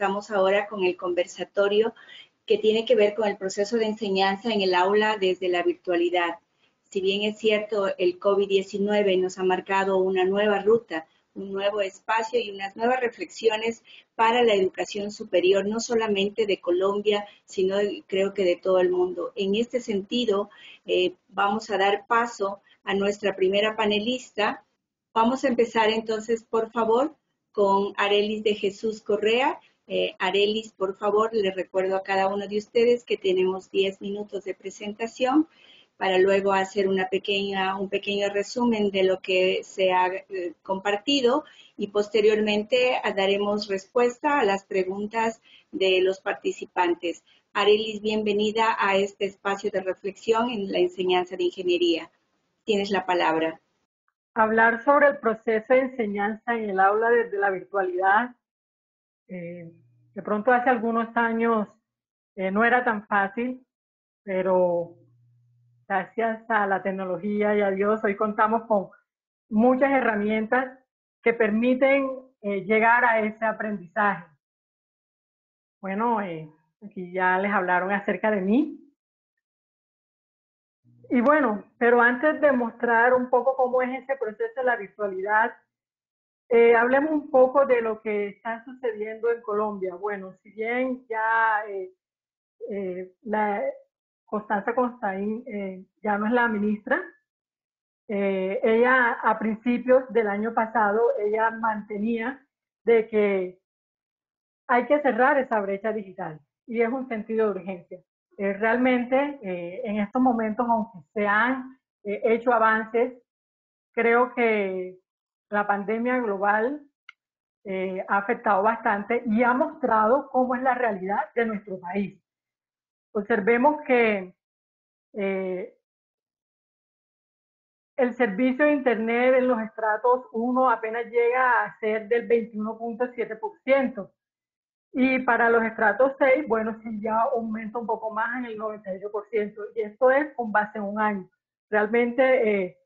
estamos ahora con el conversatorio que tiene que ver con el proceso de enseñanza en el aula desde la virtualidad. Si bien es cierto, el COVID-19 nos ha marcado una nueva ruta, un nuevo espacio y unas nuevas reflexiones para la educación superior, no solamente de Colombia, sino creo que de todo el mundo. En este sentido, vamos a dar paso a nuestra primera panelista. Vamos a empezar entonces, por favor, con Arelis de Jesús Correa. Arelis, por favor, les recuerdo a cada uno de ustedes que tenemos 10 minutos de presentación para luego hacer un pequeño resumen de lo que se ha compartido y posteriormente daremos respuesta a las preguntas de los participantes. Arelis, bienvenida a este espacio de reflexión en la enseñanza de ingeniería. Tienes la palabra. Hablar sobre el proceso de enseñanza en el aula desde la virtualidad. De pronto hace algunos años no era tan fácil, pero gracias a la tecnología y a Dios hoy contamos con muchas herramientas que permiten llegar a ese aprendizaje. Bueno, aquí ya les hablaron acerca de mí. Y bueno, pero antes de mostrar un poco cómo es ese proceso de la virtualidad, hablemos un poco de lo que está sucediendo en Colombia. Bueno, si bien ya la Constanza Constaín ya no es la ministra, ella a principios del año pasado, ella mantenía de que hay que cerrar esa brecha digital y es un sentido de urgencia. Realmente en estos momentos, aunque se han hecho avances, creo que la pandemia global ha afectado bastante y ha mostrado cómo es la realidad de nuestro país. Observemos que el servicio de Internet en los estratos 1 apenas llega a ser del 21.7%. Y para los estratos 6, bueno, sí ya aumenta un poco más en el 98%. Y esto es con base en un año. Realmente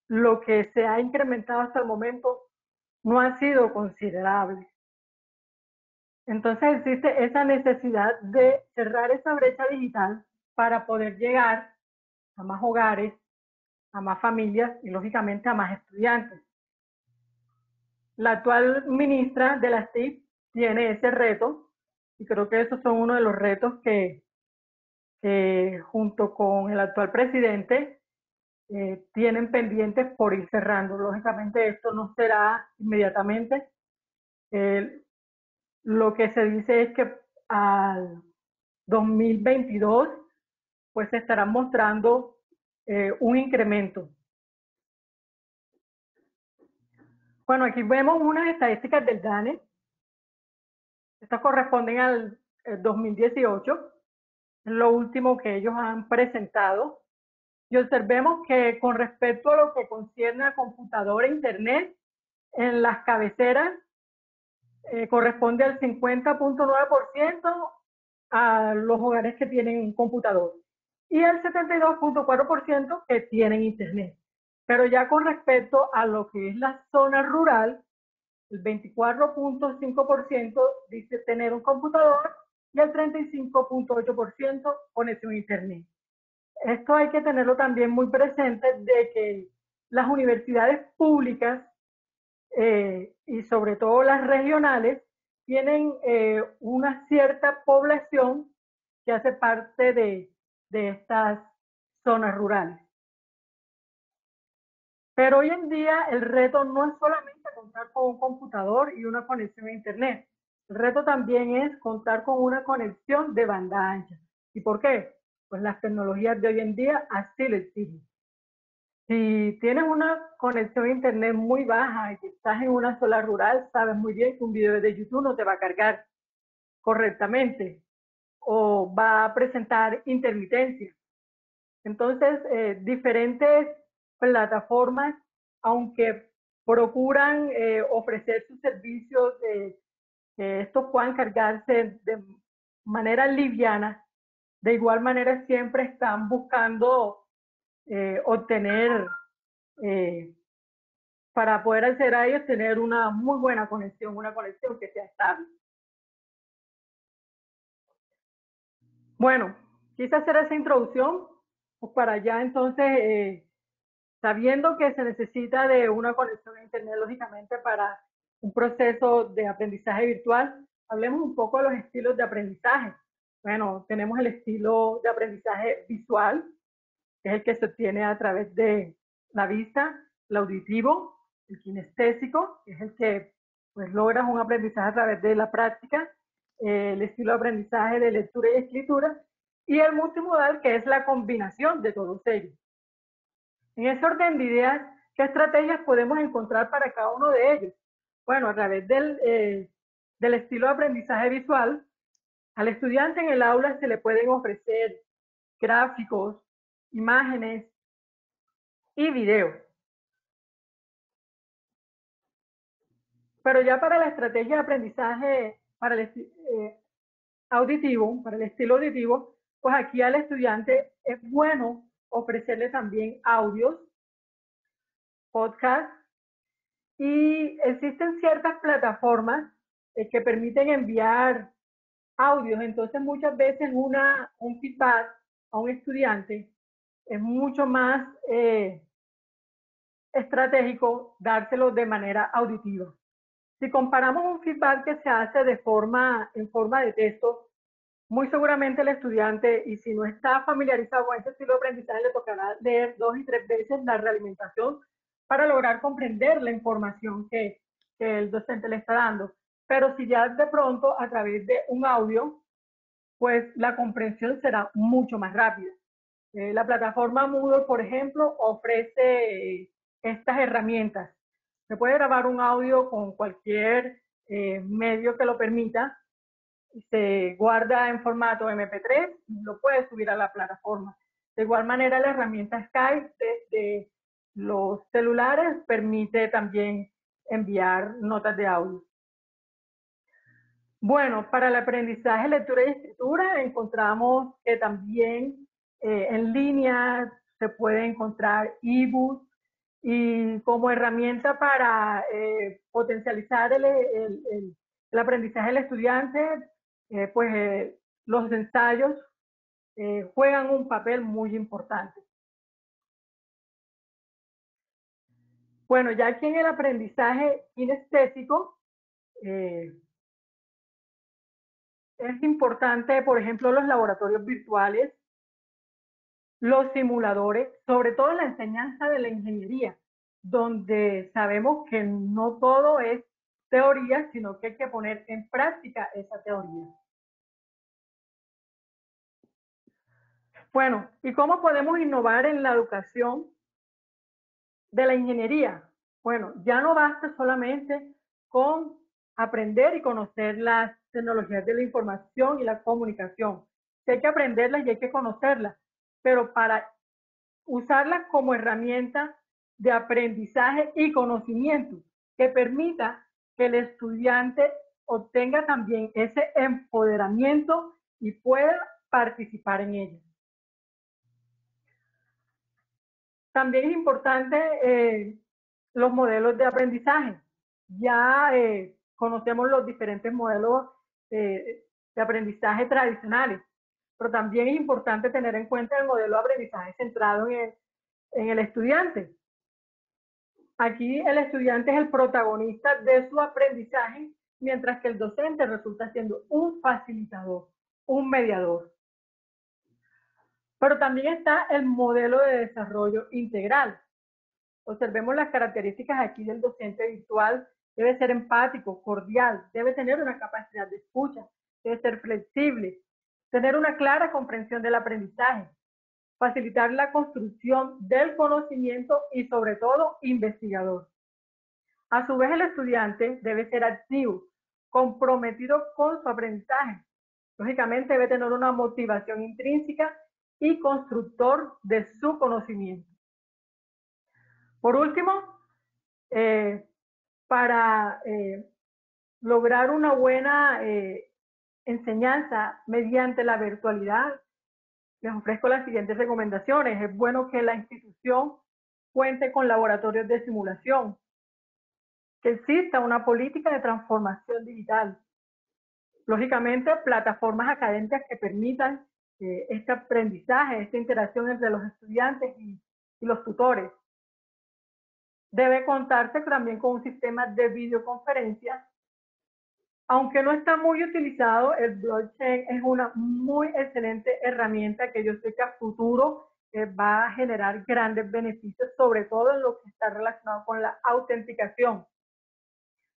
lo que se ha incrementado hasta el momento no ha sido considerable. Entonces existe esa necesidad de cerrar esa brecha digital para poder llegar a más hogares, a más familias y lógicamente a más estudiantes. La actual ministra de las TIC tiene ese reto y creo que esos son uno de los retos que junto con el actual presidente tienen pendientes por ir cerrando. Lógicamente esto no será inmediatamente. Lo que se dice es que al 2022 pues se estará mostrando un incremento. Bueno, aquí vemos unas estadísticas del DANE. Estas corresponden al 2018, lo último que ellos han presentado. Y observemos que con respecto a lo que concierne a computadora e internet, en las cabeceras corresponde al 50.9% a los hogares que tienen un computador y al 72.4% que tienen internet. Pero ya con respecto a lo que es la zona rural, el 24.5% dice tener un computador y el 35.8% conexión a internet. Esto hay que tenerlo también muy presente de que las universidades públicas y sobre todo las regionales tienen una cierta población que hace parte de estas zonas rurales. Pero hoy en día el reto no es solamente contar con un computador y una conexión a internet. El reto también es contar con una conexión de banda ancha. ¿Y por qué? Pues las tecnologías de hoy en día así lo exigen. Si tienes una conexión a internet muy baja y estás en una zona rural, sabes muy bien que un video de YouTube no te va a cargar correctamente o va a presentar intermitencia. Entonces, diferentes plataformas, aunque procuran ofrecer sus servicios, que estos puedan cargarse de manera liviana, de igual manera siempre están buscando obtener, para poder acceder a ellos, tener una muy buena conexión, una conexión que sea estable. Bueno, quise hacer esa introducción pues para ya entonces, sabiendo que se necesita de una conexión a Internet, lógicamente, para un proceso de aprendizaje virtual, hablemos un poco de los estilos de aprendizaje. Bueno, tenemos el estilo de aprendizaje visual, que es el que se obtiene a través de la vista, el auditivo, el kinestésico, que es el que pues logras un aprendizaje a través de la práctica, el estilo de aprendizaje de lectura y escritura, y el multimodal, que es la combinación de todos ellos. En ese orden de ideas, ¿qué estrategias podemos encontrar para cada uno de ellos? Bueno, a través del estilo de aprendizaje visual, al estudiante en el aula se le pueden ofrecer gráficos, imágenes y videos. Pero ya para la estrategia de aprendizaje para el auditivo, para el estilo auditivo, pues aquí al estudiante es bueno ofrecerle también audios, podcasts, y existen ciertas plataformas que permiten enviar audios. Entonces muchas veces un feedback a un estudiante es mucho más estratégico dárselo de manera auditiva. Si comparamos un feedback que se hace en forma de texto, muy seguramente el estudiante, y si no está familiarizado con este estilo de aprendizaje, le tocará leer 2 y 3 veces la realimentación para lograr comprender la información que el docente le está dando. Pero si ya de pronto a través de un audio, pues la comprensión será mucho más rápida. La plataforma Moodle, por ejemplo, ofrece estas herramientas. Se puede grabar un audio con cualquier medio que lo permita, se guarda en formato MP3 y lo puedes subir a la plataforma. De igual manera, la herramienta Skype desde los celulares permite también enviar notas de audio. Bueno, para el aprendizaje, lectura y escritura encontramos que también en línea se puede encontrar ebooks, y como herramienta para potencializar el aprendizaje del estudiante, los ensayos juegan un papel muy importante. Bueno, ya aquí en el aprendizaje kinestésico, es importante, por ejemplo, los laboratorios virtuales, los simuladores, sobre todo en la enseñanza de la ingeniería, donde sabemos que no todo es teoría, sino que hay que poner en práctica esa teoría. Bueno, ¿y cómo podemos innovar en la educación de la ingeniería? Bueno, ya no basta solamente con aprender y conocer las tecnologías de la información y la comunicación. Hay que aprenderlas y hay que conocerlas, pero para usarlas como herramienta de aprendizaje y conocimiento que permita que el estudiante obtenga también ese empoderamiento y pueda participar en ello. También es importante los modelos de aprendizaje. Ya conocemos los diferentes modelos de aprendizaje tradicionales, pero también es importante tener en cuenta el modelo de aprendizaje centrado en el estudiante. Aquí el estudiante es el protagonista de su aprendizaje, mientras que el docente resulta siendo un facilitador, un mediador. Pero también está el modelo de desarrollo integral. Observemos las características aquí del docente virtual. Debe ser empático, cordial, debe tener una capacidad de escucha, debe ser flexible, tener una clara comprensión del aprendizaje, facilitar la construcción del conocimiento y, sobre todo, investigador. A su vez, el estudiante debe ser activo, comprometido con su aprendizaje. Lógicamente, debe tener una motivación intrínseca y constructor de su conocimiento. Por último, para lograr una buena enseñanza mediante la virtualidad, les ofrezco las siguientes recomendaciones. Es bueno que la institución cuente con laboratorios de simulación, que exista una política de transformación digital. Lógicamente, plataformas académicas que permitan este aprendizaje, esta interacción entre los estudiantes y los tutores. Debe contarse también con un sistema de videoconferencias. Aunque no está muy utilizado, el blockchain es una muy excelente herramienta que yo sé que a futuro va a generar grandes beneficios, sobre todo en lo que está relacionado con la autenticación.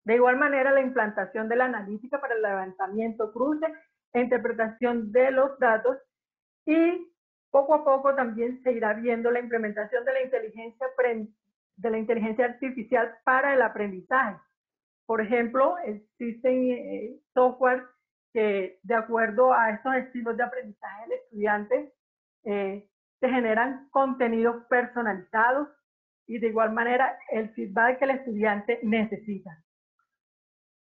De igual manera, la implantación de la analítica para el levantamiento, cruce e interpretación de los datos, y poco a poco también se irá viendo la implementación de la inteligencia artificial para el aprendizaje. Por ejemplo, existen software que, de acuerdo a estos estilos de aprendizaje del estudiante, se generan contenidos personalizados y de igual manera el feedback que el estudiante necesita.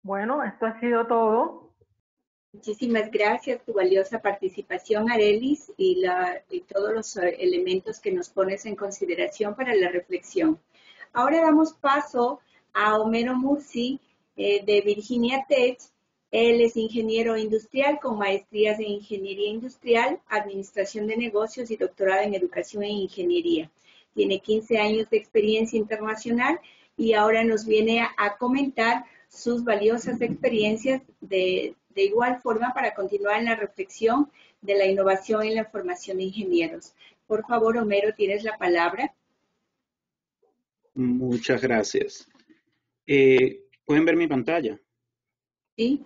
Bueno, esto ha sido todo. Muchísimas gracias por tu valiosa participación, Arelis, y todos los elementos que nos pones en consideración para la reflexión. Ahora damos paso a Homero Mursi, de Virginia Tech. Él es ingeniero industrial con maestrías en ingeniería industrial, administración de negocios y doctorado en educación e ingeniería. Tiene 15 años de experiencia internacional y ahora nos viene a comentar sus valiosas experiencias de igual forma para continuar en la reflexión de la innovación en la formación de ingenieros. Por favor, Homero, tienes la palabra. Muchas gracias. ¿Pueden ver mi pantalla? Sí.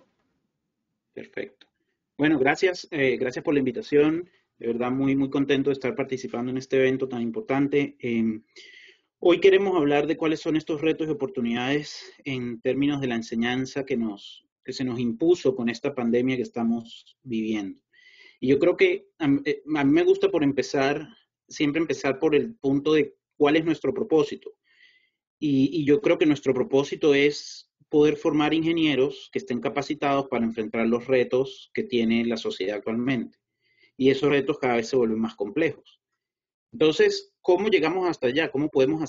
Perfecto. Bueno, gracias por la invitación. De verdad, muy contento de estar participando en este evento tan importante. Hoy queremos hablar de cuáles son estos retos y oportunidades en términos de la enseñanza que se nos impuso con esta pandemia que estamos viviendo. Y yo creo que a mí me gusta siempre empezar por el punto de cuál es nuestro propósito. Y yo creo que nuestro propósito es poder formar ingenieros que estén capacitados para enfrentar los retos que tiene la sociedad actualmente. Y esos retos cada vez se vuelven más complejos. Entonces, ¿cómo llegamos hasta allá? ¿Cómo podemos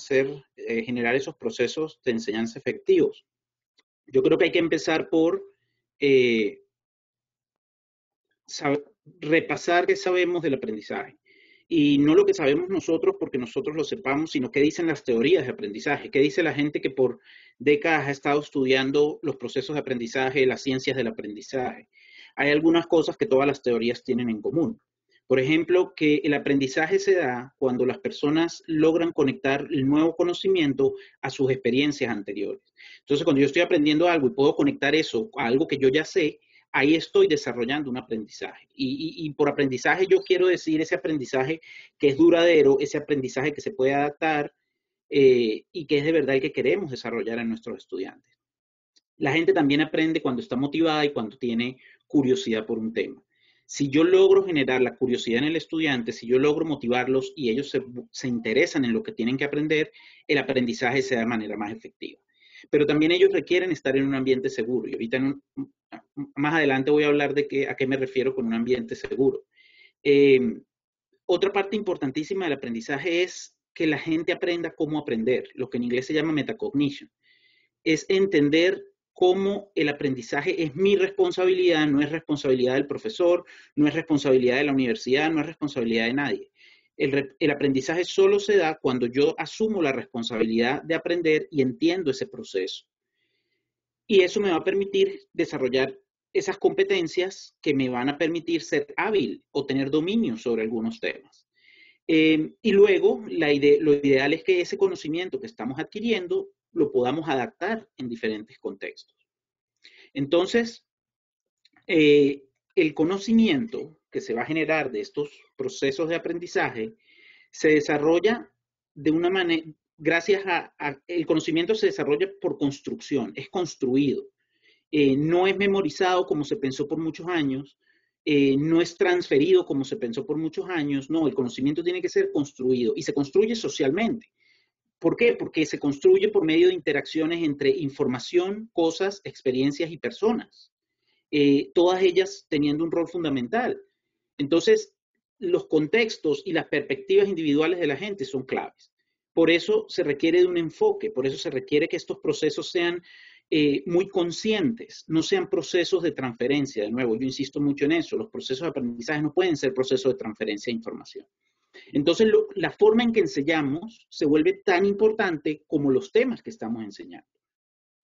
generar esos procesos de enseñanza efectivos? Yo creo que hay que empezar por repasar qué sabemos del aprendizaje. Y no lo que sabemos nosotros porque nosotros lo sepamos, sino qué dicen las teorías de aprendizaje, qué dice la gente que por décadas ha estado estudiando los procesos de aprendizaje, las ciencias del aprendizaje. Hay algunas cosas que todas las teorías tienen en común. Por ejemplo, que el aprendizaje se da cuando las personas logran conectar el nuevo conocimiento a sus experiencias anteriores. Entonces, cuando yo estoy aprendiendo algo y puedo conectar eso a algo que yo ya sé, ahí estoy desarrollando un aprendizaje. Y por aprendizaje yo quiero decir ese aprendizaje que es duradero, ese aprendizaje que se puede adaptar y que es de verdad el que queremos desarrollar en nuestros estudiantes. La gente también aprende cuando está motivada y cuando tiene curiosidad por un tema. Si yo logro generar la curiosidad en el estudiante, si yo logro motivarlos y ellos se interesan en lo que tienen que aprender, el aprendizaje se da de manera más efectiva. Pero también ellos requieren estar en un ambiente seguro. Y ahorita más adelante voy a hablar de a qué me refiero con un ambiente seguro. Otra parte importantísima del aprendizaje es que la gente aprenda cómo aprender, lo que en inglés se llama metacognition. Es entender cómo el aprendizaje es mi responsabilidad, no es responsabilidad del profesor, no es responsabilidad de la universidad, no es responsabilidad de nadie. El aprendizaje solo se da cuando yo asumo la responsabilidad de aprender y entiendo ese proceso. Y eso me va a permitir desarrollar esas competencias que me van a permitir ser hábil o tener dominio sobre algunos temas. Y luego, lo ideal es que ese conocimiento que estamos adquiriendo lo podamos adaptar en diferentes contextos. Entonces, el conocimiento que se va a generar de estos procesos de aprendizaje se desarrolla de una manera, el conocimiento se desarrolla por construcción, es construido. No es memorizado como se pensó por muchos años, no es transferido como se pensó por muchos años, no, el conocimiento tiene que ser construido y se construye socialmente. ¿Por qué? Porque se construye por medio de interacciones entre información, cosas, experiencias y personas, todas ellas teniendo un rol fundamental. Entonces, los contextos y las perspectivas individuales de la gente son claves. Por eso se requiere de un enfoque, por eso se requiere que estos procesos sean muy conscientes, no sean procesos de transferencia. De nuevo, yo insisto mucho en eso, los procesos de aprendizaje no pueden ser procesos de transferencia de información. Entonces, la forma en que enseñamos se vuelve tan importante como los temas que estamos enseñando.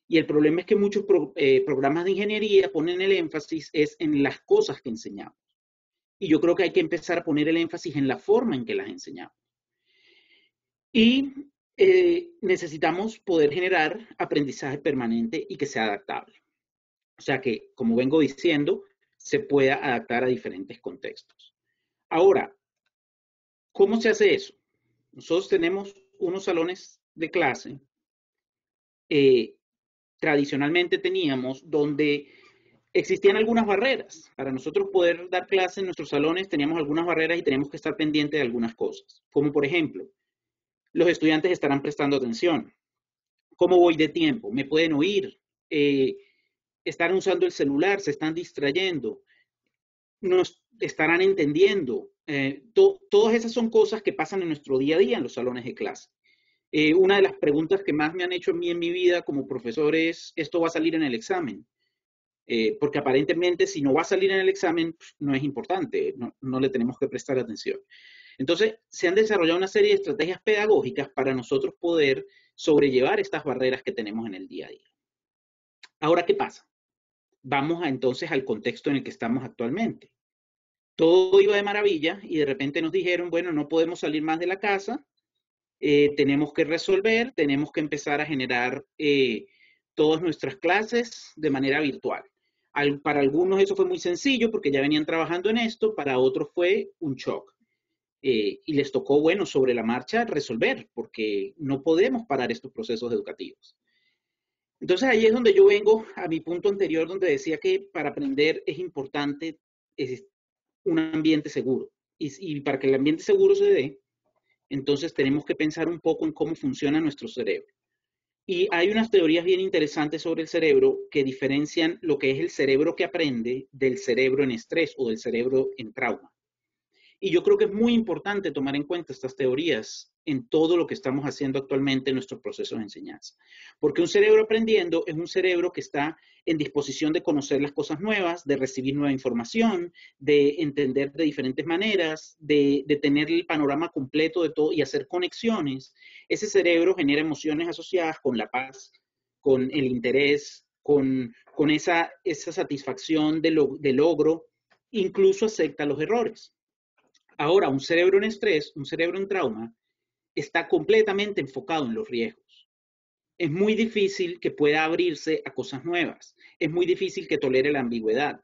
Y el problema es que muchos programas de ingeniería ponen el énfasis es en las cosas que enseñamos. Y yo creo que hay que empezar a poner el énfasis en la forma en que las enseñamos. Y necesitamos poder generar aprendizaje permanente y que sea adaptable. O sea que, como vengo diciendo, se pueda adaptar a diferentes contextos. Ahora, ¿cómo se hace eso? Nosotros tenemos unos salones de clase, tradicionalmente teníamos, donde existían algunas barreras. Para nosotros poder dar clase en nuestros salones teníamos algunas barreras y teníamos que estar pendientes de algunas cosas. Como por ejemplo, los estudiantes estarán prestando atención. ¿Cómo voy de tiempo? ¿Me pueden oír? ¿Están usando el celular? ¿Se están distrayendo? ¿Nos estarán entendiendo? Todas esas son cosas que pasan en nuestro día a día en los salones de clase. Una de las preguntas que más me han hecho a mí en mi vida como profesor es, ¿esto va a salir en el examen? Porque aparentemente si no va a salir en el examen, pues, no es importante, no le tenemos que prestar atención. Entonces, se han desarrollado una serie de estrategias pedagógicas para nosotros poder sobrellevar estas barreras que tenemos en el día a día. Ahora, ¿qué pasa? Vamos entonces al contexto en el que estamos actualmente. Todo iba de maravilla y de repente nos dijeron, bueno, no podemos salir más de la casa, tenemos que resolver, tenemos que empezar a generar todas nuestras clases de manera virtual. Para algunos eso fue muy sencillo porque ya venían trabajando en esto, para otros fue un shock. Y les tocó, bueno, sobre la marcha resolver, porque no podemos parar estos procesos educativos. Entonces ahí es donde yo vengo a mi punto anterior, donde decía que para aprender es importante un ambiente seguro. Y para que el ambiente seguro se dé, entonces tenemos que pensar un poco en cómo funciona nuestro cerebro. Y hay unas teorías bien interesantes sobre el cerebro que diferencian lo que es el cerebro que aprende del cerebro en estrés o del cerebro en trauma. Y yo creo que es muy importante tomar en cuenta estas teorías en todo lo que estamos haciendo actualmente en nuestros procesos de enseñanza. Porque un cerebro aprendiendo es un cerebro que está en disposición de conocer las cosas nuevas, de recibir nueva información, de entender de diferentes maneras, de tener el panorama completo de todo y hacer conexiones. Ese cerebro genera emociones asociadas con la paz, con el interés, con esa satisfacción de logro, incluso acepta los errores. Ahora, un cerebro en estrés, un cerebro en trauma, está completamente enfocado en los riesgos. Es muy difícil que pueda abrirse a cosas nuevas. Es muy difícil que tolere la ambigüedad.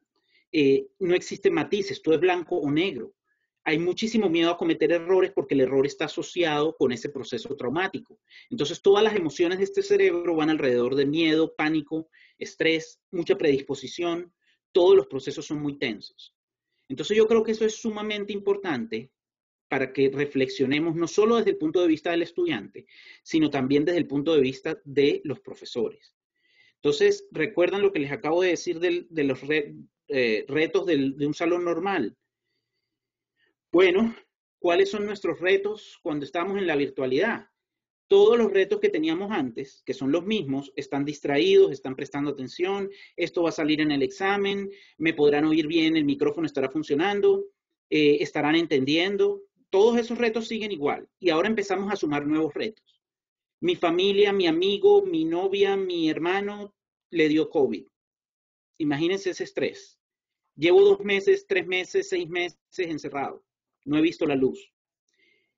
No existen matices, todo es blanco o negro. Hay muchísimo miedo a cometer errores porque el error está asociado con ese proceso traumático. Entonces, todas las emociones de este cerebro van alrededor de miedo, pánico, estrés, mucha predisposición. Todos los procesos son muy tensos. Entonces yo creo que eso es sumamente importante para que reflexionemos no solo desde el punto de vista del estudiante, sino también desde el punto de vista de los profesores. Entonces, ¿recuerdan lo que les acabo de decir de los retos de un salón normal? Bueno, ¿cuáles son nuestros retos cuando estamos en la virtualidad? Todos los retos que teníamos antes, que son los mismos, están distraídos, están prestando atención, esto va a salir en el examen, me podrán oír bien, el micrófono estará funcionando, estarán entendiendo. Todos esos retos siguen igual y ahora empezamos a sumar nuevos retos. Mi familia, mi amigo, mi novia, mi hermano le dio COVID. Imagínense ese estrés. Llevo 2 meses, 3 meses, 6 meses encerrado. No he visto la luz.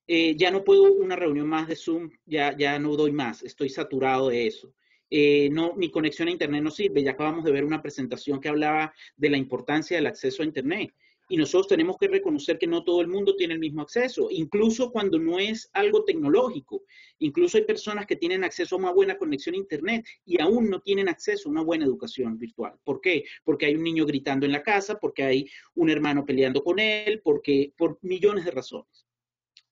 Ya no puedo una reunión más de Zoom, ya no doy más, estoy saturado de eso. Mi conexión a Internet no sirve, ya acabamos de ver una presentación que hablaba de la importancia del acceso a Internet. Y nosotros tenemos que reconocer que no todo el mundo tiene el mismo acceso, incluso cuando no es algo tecnológico. Incluso hay personas que tienen acceso a una buena conexión a Internet y aún no tienen acceso a una buena educación virtual. ¿Por qué? Porque hay un niño gritando en la casa, porque hay un hermano peleando con él, por millones de razones.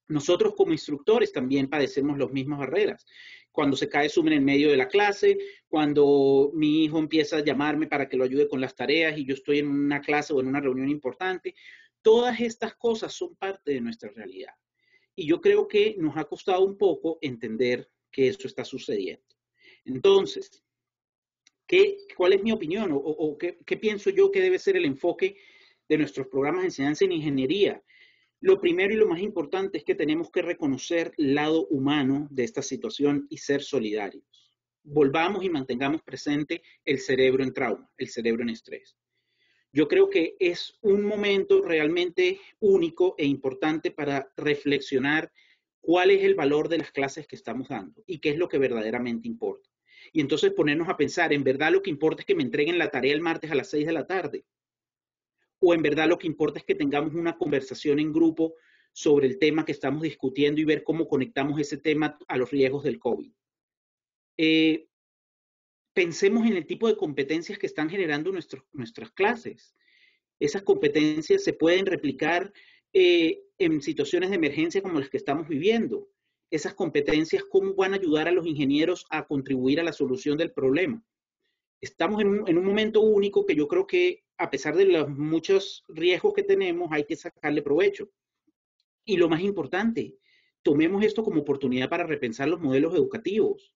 Nosotros como instructores también padecemos las mismas barreras. Cuando se cae Zoom en el medio de la clase, cuando mi hijo empieza a llamarme para que lo ayude con las tareas y yo estoy en una clase o en una reunión importante, todas estas cosas son parte de nuestra realidad. Y yo creo que nos ha costado un poco entender que eso está sucediendo. Entonces, ¿Cuál es mi opinión o qué pienso yo que debe ser el enfoque de nuestros programas de enseñanza en ingeniería? Lo primero y lo más importante es que tenemos que reconocer el lado humano de esta situación y ser solidarios. Volvamos y mantengamos presente el cerebro en trauma, el cerebro en estrés. Yo creo que es un momento realmente único e importante para reflexionar cuál es el valor de las clases que estamos dando y qué es lo que verdaderamente importa. Y entonces ponernos a pensar, ¿en verdad lo que importa es que me entreguen la tarea el martes a las 6 de la tarde? ¿O en verdad lo que importa es que tengamos una conversación en grupo sobre el tema que estamos discutiendo y ver cómo conectamos ese tema a los riesgos del COVID? Pensemos en el tipo de competencias que están generando nuestras clases. Esas competencias se pueden replicar en situaciones de emergencia como las que estamos viviendo. Esas competencias, ¿cómo van a ayudar a los ingenieros a contribuir a la solución del problema? Estamos en un momento único que yo creo que, a pesar de los muchos riesgos que tenemos, hay que sacarle provecho. Y lo más importante, tomemos esto como oportunidad para repensar los modelos educativos.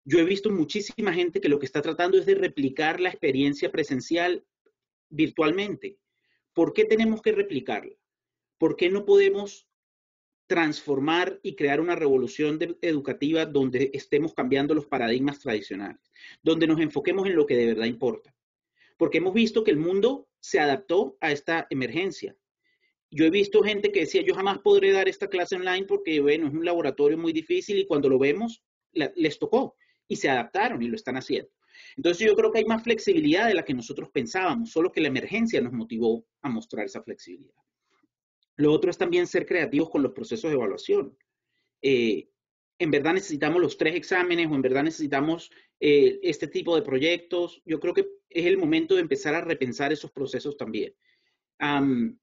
Yo he visto muchísima gente que lo que está tratando es de replicar la experiencia presencial virtualmente. ¿Por qué tenemos que replicarla? ¿Por qué no podemos transformar y crear una revolución educativa donde estemos cambiando los paradigmas tradicionales, donde nos enfoquemos en lo que de verdad importa? Porque hemos visto que el mundo se adaptó a esta emergencia. Yo he visto gente que decía, yo jamás podré dar esta clase online porque, bueno, es un laboratorio muy difícil, y cuando lo vemos, les tocó y se adaptaron y lo están haciendo. Entonces yo creo que hay más flexibilidad de la que nosotros pensábamos, solo que la emergencia nos motivó a mostrar esa flexibilidad. Lo otro es también ser creativos con los procesos de evaluación. ¿En verdad necesitamos los 3 exámenes o en verdad necesitamos este tipo de proyectos? Yo creo que es el momento de empezar a repensar esos procesos también.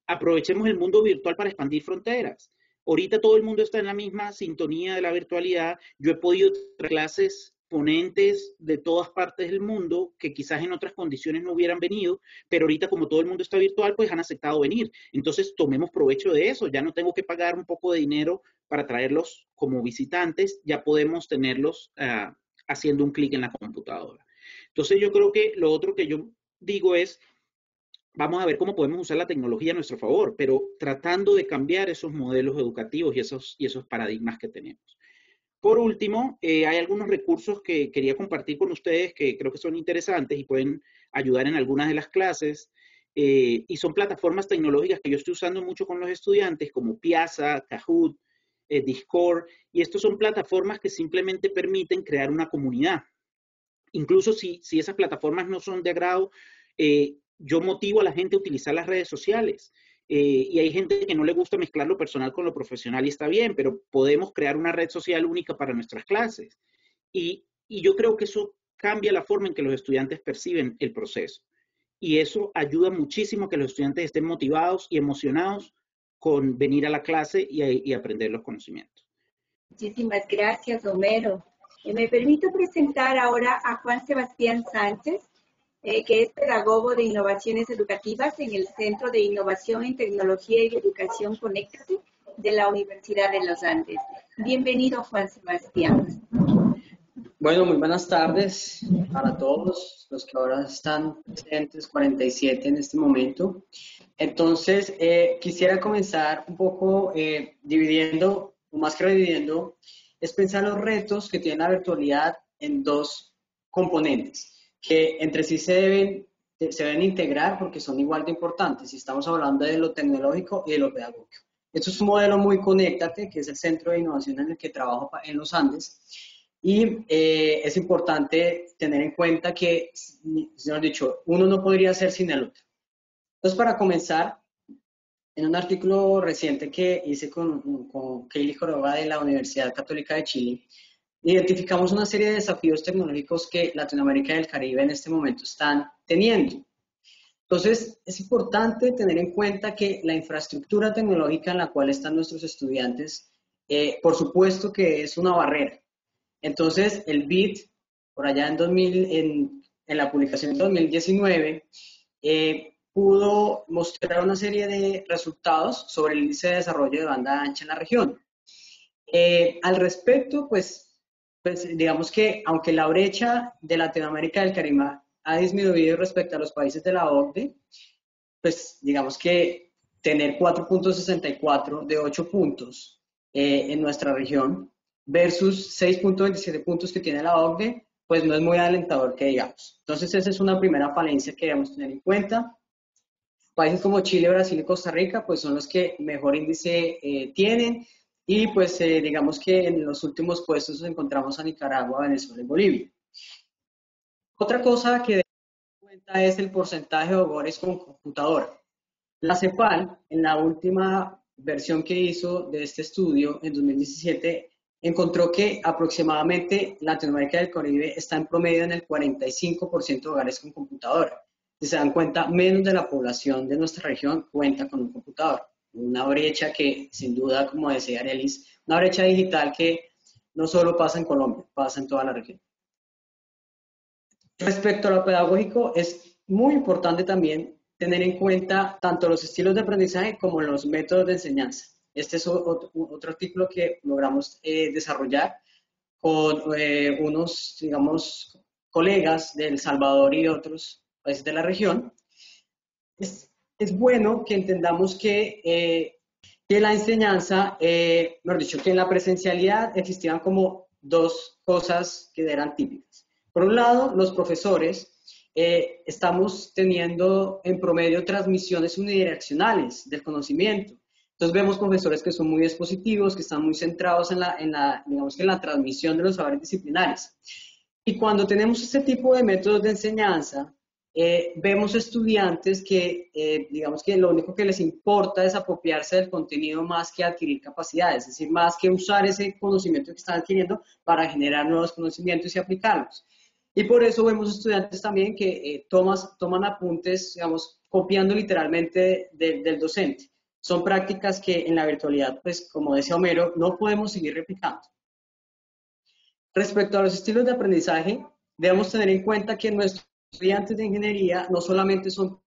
Aprovechemos el mundo virtual para expandir fronteras. Ahorita todo el mundo está en la misma sintonía de la virtualidad. Yo he podido traer clases ponentes de todas partes del mundo que quizás en otras condiciones no hubieran venido, pero ahorita como todo el mundo está virtual, pues han aceptado venir. Entonces tomemos provecho de eso. Ya no tengo que pagar un poco de dinero para traerlos como visitantes, ya podemos tenerlos haciendo un clic en la computadora. Entonces yo creo que lo otro que yo digo es, vamos a ver cómo podemos usar la tecnología a nuestro favor, pero tratando de cambiar esos modelos educativos y esos paradigmas que tenemos. Por último, hay algunos recursos que quería compartir con ustedes que creo que son interesantes y pueden ayudar en algunas de las clases. Y son plataformas tecnológicas que yo estoy usando mucho con los estudiantes, como Piazza, Kahoot, Discord. Y estos son plataformas que simplemente permiten crear una comunidad. Incluso si esas plataformas no son de agrado, yo motivo a la gente a utilizar las redes sociales. Y hay gente que no le gusta mezclar lo personal con lo profesional y está bien, pero podemos crear una red social única para nuestras clases. Y yo creo que eso cambia la forma en que los estudiantes perciben el proceso. Y eso ayuda muchísimo a que los estudiantes estén motivados y emocionados con venir a la clase y aprender los conocimientos. Muchísimas gracias, Homero. Me permito presentar ahora a Juan Sebastián Sánchez, que es pedagogo de innovaciones educativas en el Centro de Innovación en Tecnología y Educación Conéctate de la Universidad de los Andes. Bienvenido, Juan Sebastián. Bueno, muy buenas tardes para todos los que ahora están presentes, 47 en este momento. Entonces, quisiera comenzar un poco dividiendo, o más que dividiendo, es pensar los retos que tiene la virtualidad en 2 componentes que entre sí se deben integrar porque son igual de importantes. Si estamos hablando de lo tecnológico y de lo pedagógico. Esto es un modelo muy Conéctate, que es el centro de innovación en el que trabajo en los Andes. Y es importante tener en cuenta que, señor dicho, uno no podría ser sin el otro. Entonces, para comenzar, en un artículo reciente que hice con Keili Quiroga de la Universidad Católica de Chile, identificamos una serie de desafíos tecnológicos que Latinoamérica y el Caribe en este momento están teniendo. Entonces, es importante tener en cuenta que la infraestructura tecnológica en la cual están nuestros estudiantes, por supuesto que es una barrera. Entonces, el BID, por allá en la publicación de 2019, pudo mostrar una serie de resultados sobre el índice de desarrollo de banda ancha en la región. Al respecto, pues digamos que aunque la brecha de Latinoamérica y del ha disminuido respecto a los países de la OCDE, pues digamos que tener 4.64 de 8 puntos en nuestra región versus 6.27 puntos que tiene la OCDE, pues no es muy alentador que digamos. Entonces esa es una primera falencia que debemos tener en cuenta. Países como Chile, Brasil y Costa Rica, pues son los que mejor índice tienen, y pues digamos que en los últimos puestos nos encontramos a Nicaragua, Venezuela y Bolivia. Otra cosa que debemos tener en cuenta es el porcentaje de hogares con computadora. La CEPAL, en la última versión que hizo de este estudio, en 2017, encontró que aproximadamente Latinoamérica y el Caribe está en promedio en el 45% de hogares con computadora. Si se dan cuenta, menos de la población de nuestra región cuenta con un computador. Una brecha que, sin duda, como decía Arelis, una brecha digital que no solo pasa en Colombia, pasa en toda la región. Respecto a lo pedagógico, es muy importante también tener en cuenta tanto los estilos de aprendizaje como los métodos de enseñanza. Este es otro artículo que logramos desarrollar con unos, digamos, colegas de El Salvador y de otros países de la región. Es bueno que entendamos que la enseñanza, mejor dicho, que en la presencialidad existían como dos cosas que eran típicas. Por un lado, los profesores estamos teniendo en promedio transmisiones unidireccionales del conocimiento. Entonces vemos profesores que son muy expositivos, que están muy centrados digamos que en la transmisión de los saberes disciplinares. Y cuando tenemos este tipo de métodos de enseñanza, vemos estudiantes que, digamos que lo único que les importa es apropiarse del contenido más que adquirir capacidades, es decir, más que usar ese conocimiento que están adquiriendo para generar nuevos conocimientos y aplicarlos. Y por eso vemos estudiantes también que toman apuntes, digamos, copiando literalmente del docente. Son prácticas que en la virtualidad, pues como decía Homero, no podemos seguir replicando. Respecto a los estilos de aprendizaje, debemos tener en cuenta que nuestros estudiantes de ingeniería no solamente son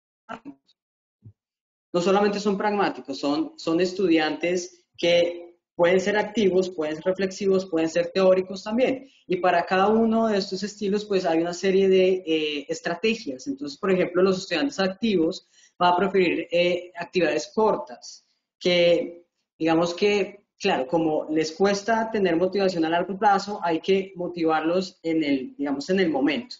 pragmáticos, son estudiantes que pueden ser activos, pueden ser reflexivos, pueden ser teóricos también. Y para cada uno de estos estilos, pues hay una serie de estrategias. Entonces, por ejemplo, los estudiantes activos van a preferir actividades cortas, que digamos que, claro, como les cuesta tener motivación a largo plazo, hay que motivarlos digamos, en el momento.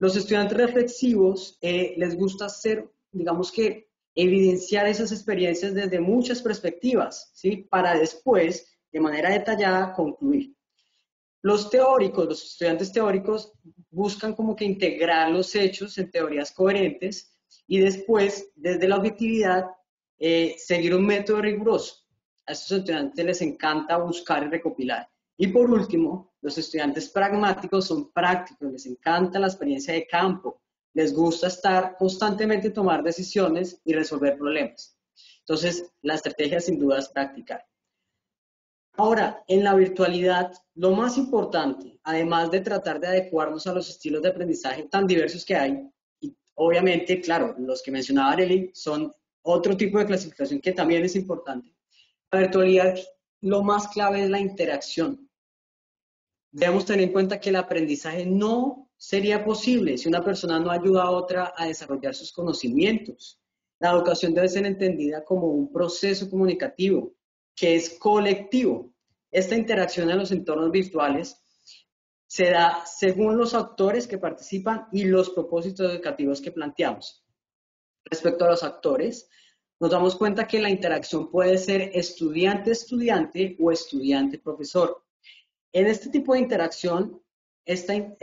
Los estudiantes reflexivos les gusta hacer, digamos que, evidenciar esas experiencias desde muchas perspectivas, ¿sí? Para después, de manera detallada, concluir. Los teóricos, los estudiantes teóricos, buscan como que integrar los hechos en teorías coherentes y después, desde la objetividad, seguir un método riguroso. A estos estudiantes les encanta buscar y recopilar. Y por último, los estudiantes pragmáticos son prácticos, les encanta la experiencia de campo, les gusta estar constantemente tomar decisiones y resolver problemas. Entonces, la estrategia sin duda es practicar. Ahora, en la virtualidad, lo más importante, además de tratar de adecuarnos a los estilos de aprendizaje tan diversos que hay, y obviamente, claro, los que mencionaba Arely son otro tipo de clasificación que también es importante. La virtualidad, lo más clave es la interacción. Debemos tener en cuenta que el aprendizaje no sería posible si una persona no ayuda a otra a desarrollar sus conocimientos. La educación debe ser entendida como un proceso comunicativo que es colectivo. Esta interacción en los entornos virtuales se da según los actores que participan y los propósitos educativos que planteamos. Respecto a los actores, nos damos cuenta que la interacción puede ser estudiante-estudiante o estudiante-profesor. En este tipo de interacción, este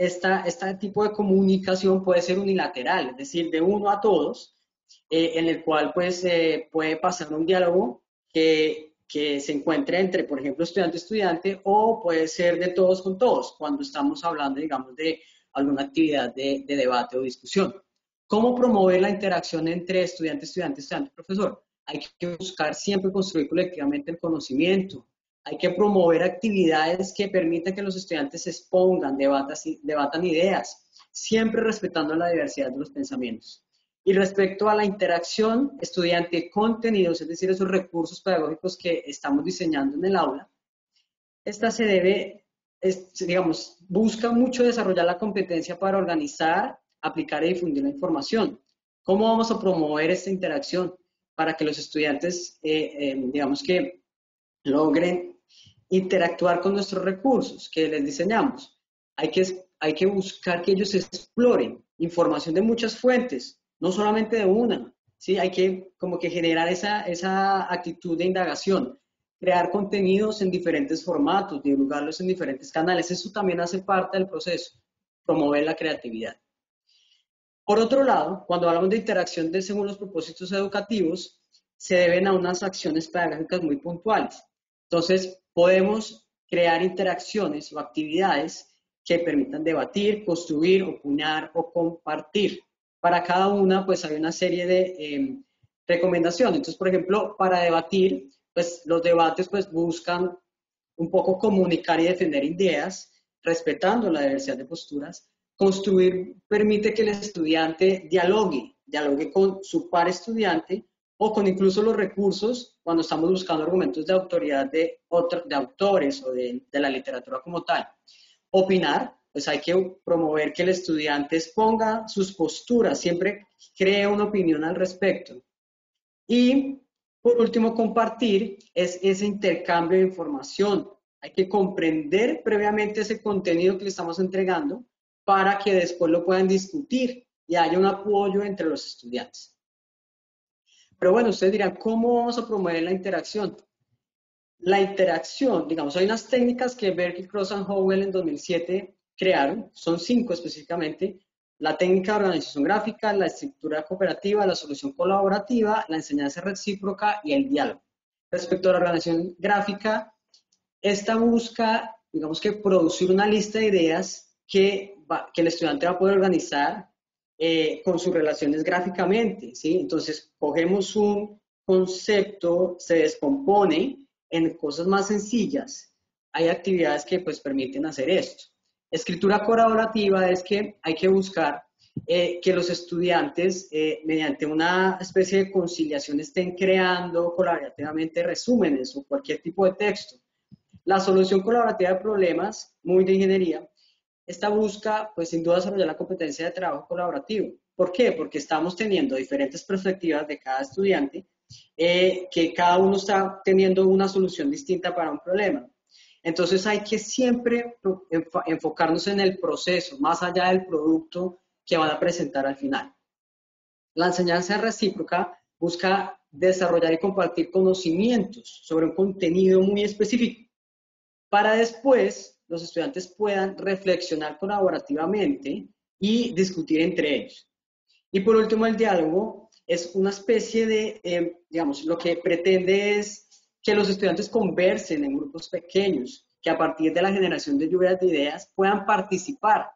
tipo de comunicación puede ser unilateral, es decir, de uno a todos, en el cual pues, puede pasar un diálogo que se encuentre entre, por ejemplo, estudiante-estudiante, o puede ser de todos con todos, cuando estamos hablando, digamos, de alguna actividad de debate o discusión. ¿Cómo promover la interacción entre estudiante-estudiante, estudiante-profesor? Hay que buscar siempre construir colectivamente el conocimiento. Hay que promover actividades que permitan que los estudiantes se expongan, debatan ideas, siempre respetando la diversidad de los pensamientos. Y respecto a la interacción estudiante-contenidos, es decir, esos recursos pedagógicos que estamos diseñando en el aula, esta se debe, digamos, busca mucho desarrollar la competencia para organizar, aplicar y difundir la información. ¿Cómo vamos a promover esta interacción para que los estudiantes, digamos que logren interactuar con nuestros recursos que les diseñamos? Hay que buscar que ellos exploren información de muchas fuentes, no solamente de una, ¿sí? Hay que como que generar esa actitud de indagación, crear contenidos en diferentes formatos, divulgarlos en diferentes canales. Eso también hace parte del proceso, promover la creatividad. Por otro lado, cuando hablamos de interacción según los propósitos educativos, se deben a unas acciones pedagógicas muy puntuales. Entonces, podemos crear interacciones o actividades que permitan debatir, construir, opinar o compartir. Para cada una, pues hay una serie de recomendaciones. Entonces, por ejemplo, para debatir, pues los debates pues buscan un poco comunicar y defender ideas, respetando la diversidad de posturas. Construir permite que el estudiante dialogue con su par estudiante o con incluso los recursos cuando estamos buscando argumentos de autoridad de autores o de la literatura como tal. Opinar, pues hay que promover que el estudiante exponga sus posturas, siempre cree una opinión al respecto. Y por último, compartir es ese intercambio de información. Hay que comprender previamente ese contenido que le estamos entregando para que después lo puedan discutir y haya un apoyo entre los estudiantes. Pero bueno, ustedes dirán, ¿cómo vamos a promover la interacción? La interacción, digamos, hay unas técnicas que Berkeley, Cross and Howell en 2007 crearon, son 5 específicamente: la técnica de organización gráfica, la estructura cooperativa, la solución colaborativa, la enseñanza recíproca y el diálogo. Respecto a la organización gráfica, esta busca, digamos que producir una lista de ideas que el estudiante va a poder organizar con sus relaciones gráficamente, ¿sí? Entonces, cogemos un concepto, se descompone en cosas más sencillas. Hay actividades que pues permiten hacer esto. Escritura colaborativa es que hay que buscar que los estudiantes, mediante una especie de conciliación, estén creando colaborativamente resúmenes o cualquier tipo de texto. La solución colaborativa de problemas, muy de ingeniería, esta busca, pues sin duda, desarrollar la competencia de trabajo colaborativo. ¿Por qué? Porque estamos teniendo diferentes perspectivas de cada estudiante, que cada uno está teniendo una solución distinta para un problema. Entonces hay que siempre enfocarnos en el proceso, más allá del producto que van a presentar al final. La enseñanza recíproca busca desarrollar y compartir conocimientos sobre un contenido muy específico, para después los estudiantes puedan reflexionar colaborativamente y discutir entre ellos. Y por último, el diálogo es una especie de, digamos, lo que pretende es que los estudiantes conversen en grupos pequeños, que a partir de la generación de lluvias de ideas puedan participar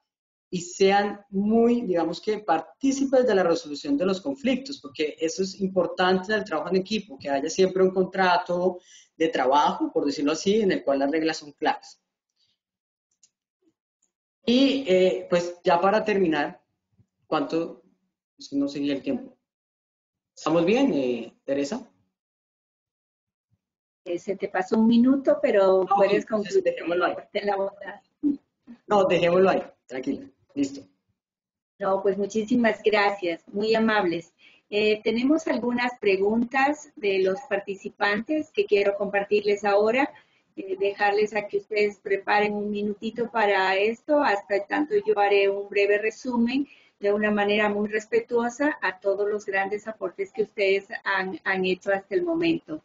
y sean muy, digamos que, partícipes de la resolución de los conflictos, porque eso es importante del trabajo en equipo, que haya siempre un contrato de trabajo, por decirlo así, en el cual las reglas son claras. Y pues ya para terminar, ¿cuánto? Es que no seguía el tiempo. ¿Estamos bien, Teresa? Se te pasó un minuto, pero No, puedes concluir. Dejémoslo ahí. No, dejémoslo ahí, tranquila, listo. No, pues muchísimas gracias, muy amables. Tenemos algunas preguntas de los participantes que quiero compartirles ahora, dejarles a que ustedes preparen un minutito para esto, hasta tanto yo haré un breve resumen de una manera muy respetuosa a todos los grandes aportes que ustedes han hecho hasta el momento.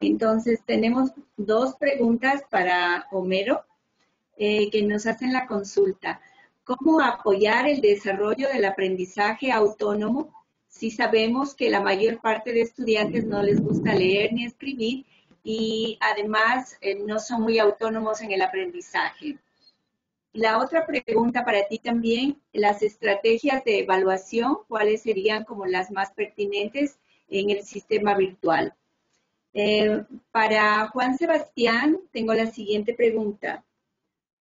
Entonces, tenemos 2 preguntas para Homero que nos hacen la consulta. ¿Cómo apoyar el desarrollo del aprendizaje autónomo si sabemos que la mayor parte de estudiantes no les gusta leer ni escribir y además no son muy autónomos en el aprendizaje? La otra pregunta para ti también, las estrategias de evaluación, ¿cuáles serían como las más pertinentes en el sistema virtual? Para Juan Sebastián, tengo la siguiente pregunta.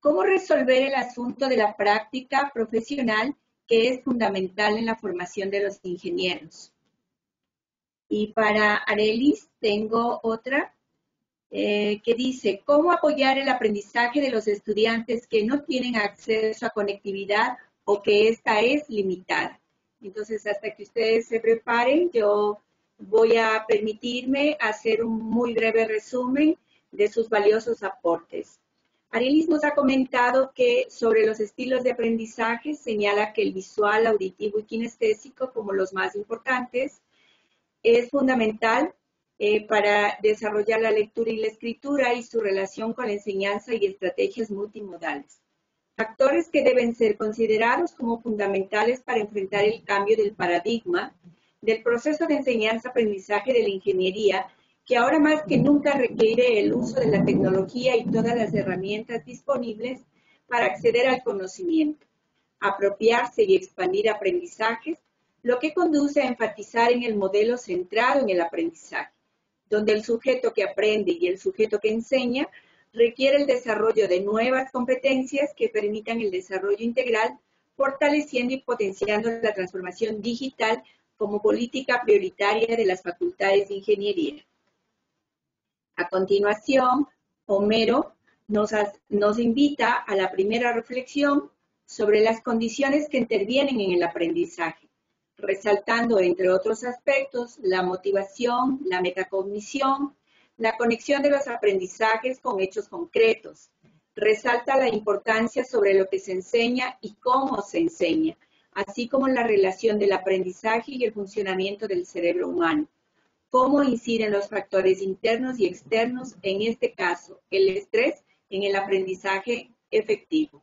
¿Cómo resolver el asunto de la práctica profesional que es fundamental en la formación de los ingenieros? Y para Arelis tengo otra que dice, ¿cómo apoyar el aprendizaje de los estudiantes que no tienen acceso a conectividad o que esta es limitada. Entonces, hasta que ustedes se preparen, yo voy a permitirme hacer un muy breve resumen de sus valiosos aportes. Arelis nos ha comentado que sobre los estilos de aprendizaje señala que el visual, auditivo y kinestésico como los más importantes es fundamental para desarrollar la lectura y la escritura y su relación con la enseñanza y estrategias multimodales. Factores que deben ser considerados como fundamentales para enfrentar el cambio del paradigma del proceso de enseñanza-aprendizaje de la ingeniería, que ahora más que nunca requiere el uso de la tecnología y todas las herramientas disponibles para acceder al conocimiento, apropiarse y expandir aprendizajes, lo que conduce a enfatizar en el modelo centrado en el aprendizaje, donde el sujeto que aprende y el sujeto que enseña requiere el desarrollo de nuevas competencias que permitan el desarrollo integral, fortaleciendo y potenciando la transformación digital como política prioritaria de las facultades de ingeniería. A continuación, Homero nos invita a la primera reflexión sobre las condiciones que intervienen en el aprendizaje, resaltando, entre otros aspectos, la motivación, la metacognición, la conexión de los aprendizajes con hechos concretos. Resalta la importancia sobre lo que se enseña y cómo se enseña, así como la relación del aprendizaje y el funcionamiento del cerebro humano. Cómo inciden los factores internos y externos, en este caso, el estrés, en el aprendizaje efectivo.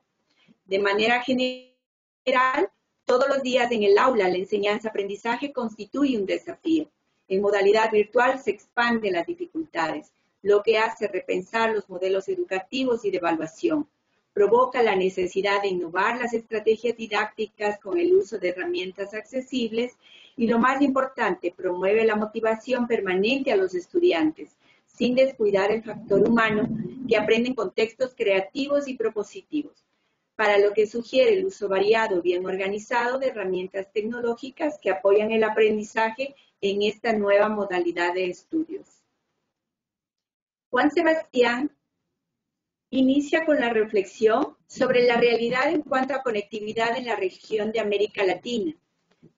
De manera general, todos los días en el aula la enseñanza-aprendizaje constituye un desafío. En modalidad virtual se expanden las dificultades, lo que hace repensar los modelos educativos y de evaluación. Provoca la necesidad de innovar las estrategias didácticas con el uso de herramientas accesibles y, lo más importante, promueve la motivación permanente a los estudiantes, sin descuidar el factor humano que aprende en contextos creativos y propositivos, para lo que sugiere el uso variado, bien organizado de herramientas tecnológicas que apoyan el aprendizaje en esta nueva modalidad de estudios. Juan Sebastián inicia con la reflexión sobre la realidad en cuanto a conectividad en la región de América Latina.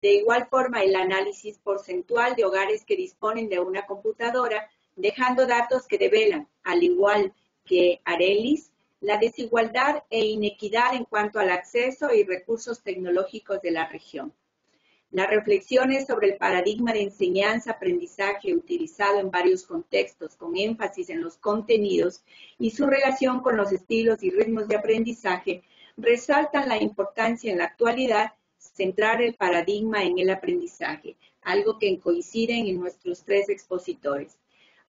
De igual forma, el análisis porcentual de hogares que disponen de una computadora, dejando datos que develan, al igual que Arelis, la desigualdad e inequidad en cuanto al acceso y recursos tecnológicos de la región. Las reflexiones sobre el paradigma de enseñanza-aprendizaje utilizado en varios contextos con énfasis en los contenidos y su relación con los estilos y ritmos de aprendizaje resaltan la importancia en la actualidad centrar el paradigma en el aprendizaje, algo que coinciden en nuestros tres expositores,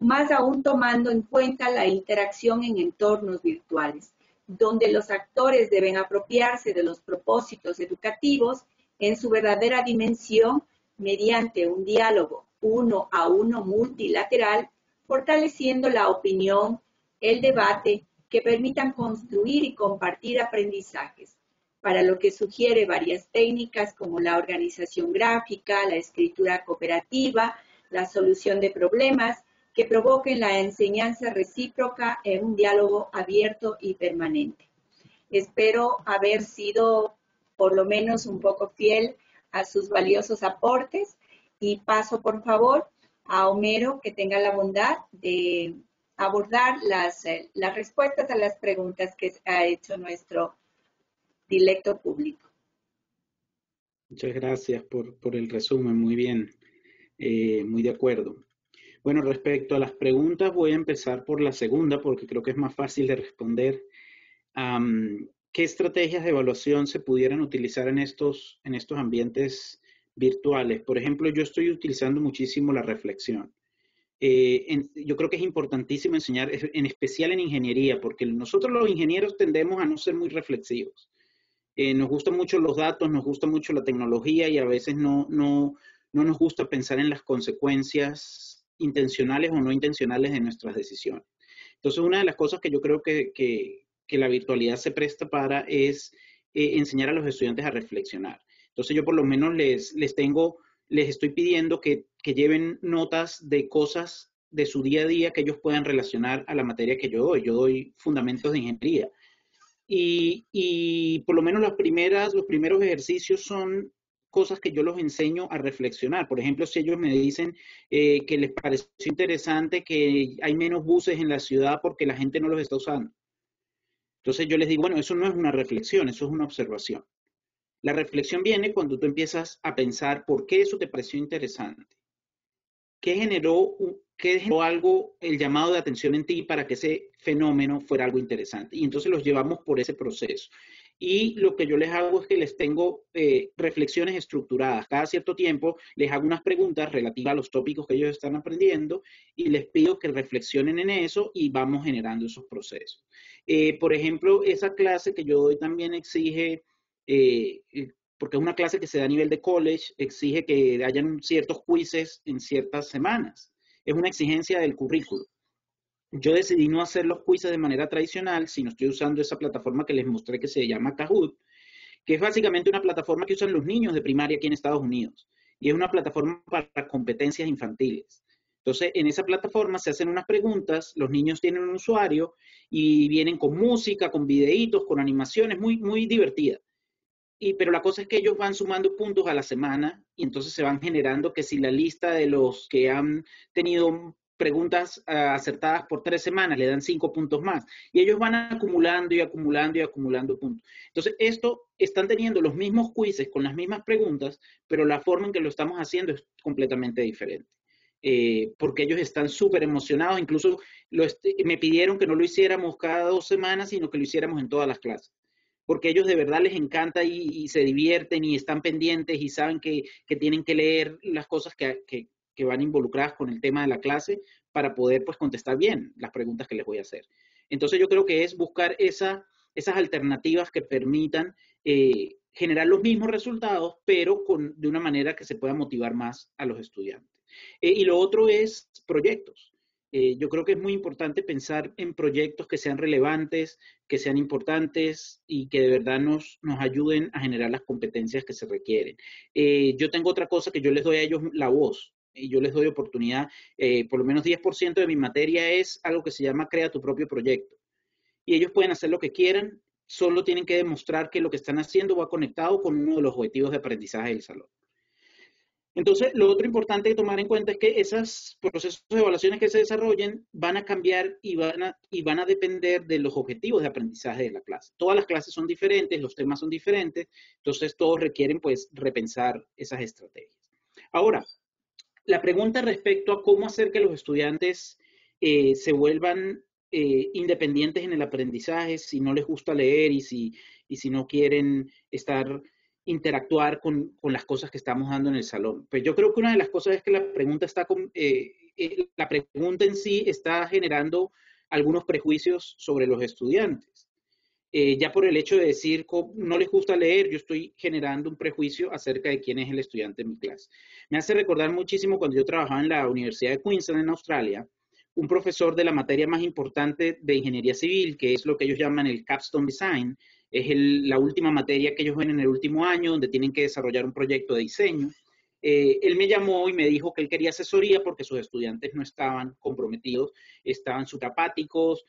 más aún tomando en cuenta la interacción en entornos virtuales, donde los actores deben apropiarse de los propósitos educativos en su verdadera dimensión mediante un diálogo uno a uno multilateral, fortaleciendo la opinión, el debate, que permitan construir y compartir aprendizajes, para lo que sugiere varias técnicas como la organización gráfica, la escritura cooperativa, la solución de problemas, que provoquen la enseñanza recíproca en un diálogo abierto y permanente. Espero haber sido por lo menos un poco fiel a sus valiosos aportes y paso por favor a Homero, que tenga la bondad de abordar las respuestas a las preguntas que ha hecho nuestro directo público. Muchas gracias por el resumen, muy bien, muy de acuerdo. Bueno, respecto a las preguntas, voy a empezar por la segunda porque creo que es más fácil de responder. ¿Qué estrategias de evaluación se pudieran utilizar en estos ambientes virtuales? Por ejemplo, yo estoy utilizando muchísimo la reflexión. Yo creo que es importantísimo enseñar, en especial en ingeniería, porque nosotros los ingenieros tendemos a no ser muy reflexivos. Nos gustan mucho los datos, nos gusta mucho la tecnología y a veces no nos gusta pensar en las consecuencias intencionales o no intencionales de nuestras decisiones. Entonces, una de las cosas que yo creo que la virtualidad se presta para es enseñar a los estudiantes a reflexionar. Entonces, yo por lo menos les estoy pidiendo que lleven notas de cosas de su día a día que ellos puedan relacionar a la materia que yo doy. Yo doy fundamentos de ingeniería. y por lo menos los primeros ejercicios son cosas que yo los enseño a reflexionar. Por ejemplo, si ellos me dicen que les pareció interesante que hay menos buses en la ciudad porque la gente no los está usando. Entonces yo les digo, bueno, eso no es una reflexión, eso es una observación. La reflexión viene cuando tú empiezas a pensar por qué eso te pareció interesante. ¿Qué generó algo, el llamado de atención en ti para que ese fenómeno fuera algo interesante? Y entonces los llevamos por ese proceso. Y lo que yo les hago es que les tengo reflexiones estructuradas. Cada cierto tiempo les hago unas preguntas relativas a los tópicos que ellos están aprendiendo y les pido que reflexionen en eso y vamos generando esos procesos. Por ejemplo, esa clase que yo doy también exige porque es una clase que se da a nivel de college, exige que hayan ciertos quizzes en ciertas semanas. Es una exigencia del currículo. Yo decidí no hacer los quizzes de manera tradicional, sino estoy usando esa plataforma que les mostré que se llama Kahoot, que es básicamente una plataforma que usan los niños de primaria aquí en Estados Unidos. Y es una plataforma para competencias infantiles. Entonces, en esa plataforma se hacen unas preguntas, los niños tienen un usuario y vienen con música, con videitos, con animaciones, muy, muy divertidas. Pero la cosa es que ellos van sumando puntos a la semana y entonces se van generando que si la lista de los que han tenido preguntas acertadas por 3 semanas le dan 5 puntos más. Y ellos van acumulando y acumulando y acumulando puntos. Entonces, esto están teniendo los mismos quizzes con las mismas preguntas, pero la forma en que lo estamos haciendo es completamente diferente. Porque ellos están súper emocionados. Incluso me pidieron que no lo hiciéramos cada 2 semanas, sino que lo hiciéramos en todas las clases. Porque ellos de verdad les encanta y se divierten y están pendientes y saben que tienen que leer las cosas que van involucradas con el tema de la clase para poder pues contestar bien las preguntas que les voy a hacer. Entonces yo creo que es buscar esas alternativas que permitan generar los mismos resultados, pero de una manera que se pueda motivar más a los estudiantes. Y lo otro es proyectos. Yo creo que es muy importante pensar en proyectos que sean relevantes, que sean importantes y que de verdad nos ayuden a generar las competencias que se requieren. Yo tengo otra cosa que yo les doy a ellos la voz y yo les doy oportunidad. Por lo menos 10% de mi materia es algo que se llama Crea tu propio proyecto. Y ellos pueden hacer lo que quieran, solo tienen que demostrar que lo que están haciendo va conectado con uno de los objetivos de aprendizaje del salón. Entonces, lo otro importante de tomar en cuenta es que esos procesos de evaluaciones que se desarrollen van a cambiar y van a depender de los objetivos de aprendizaje de la clase. Todas las clases son diferentes, los temas son diferentes, entonces todos requieren pues repensar esas estrategias. Ahora, la pregunta respecto a cómo hacer que los estudiantes se vuelvan independientes en el aprendizaje, si no les gusta leer y si no quieren interactuar con las cosas que estamos dando en el salón. Pues yo creo que una de las cosas es que la pregunta en sí está generando algunos prejuicios sobre los estudiantes. Ya por el hecho de decir no les gusta leer, yo estoy generando un prejuicio acerca de quién es el estudiante en mi clase. Me hace recordar muchísimo cuando yo trabajaba en la Universidad de Queensland en Australia, un profesor de la materia más importante de ingeniería civil, que es lo que ellos llaman el capstone design, es la última materia que ellos ven en el último año, donde tienen que desarrollar un proyecto de diseño. Él me llamó y me dijo que él quería asesoría porque sus estudiantes no estaban comprometidos, estaban superapáticos,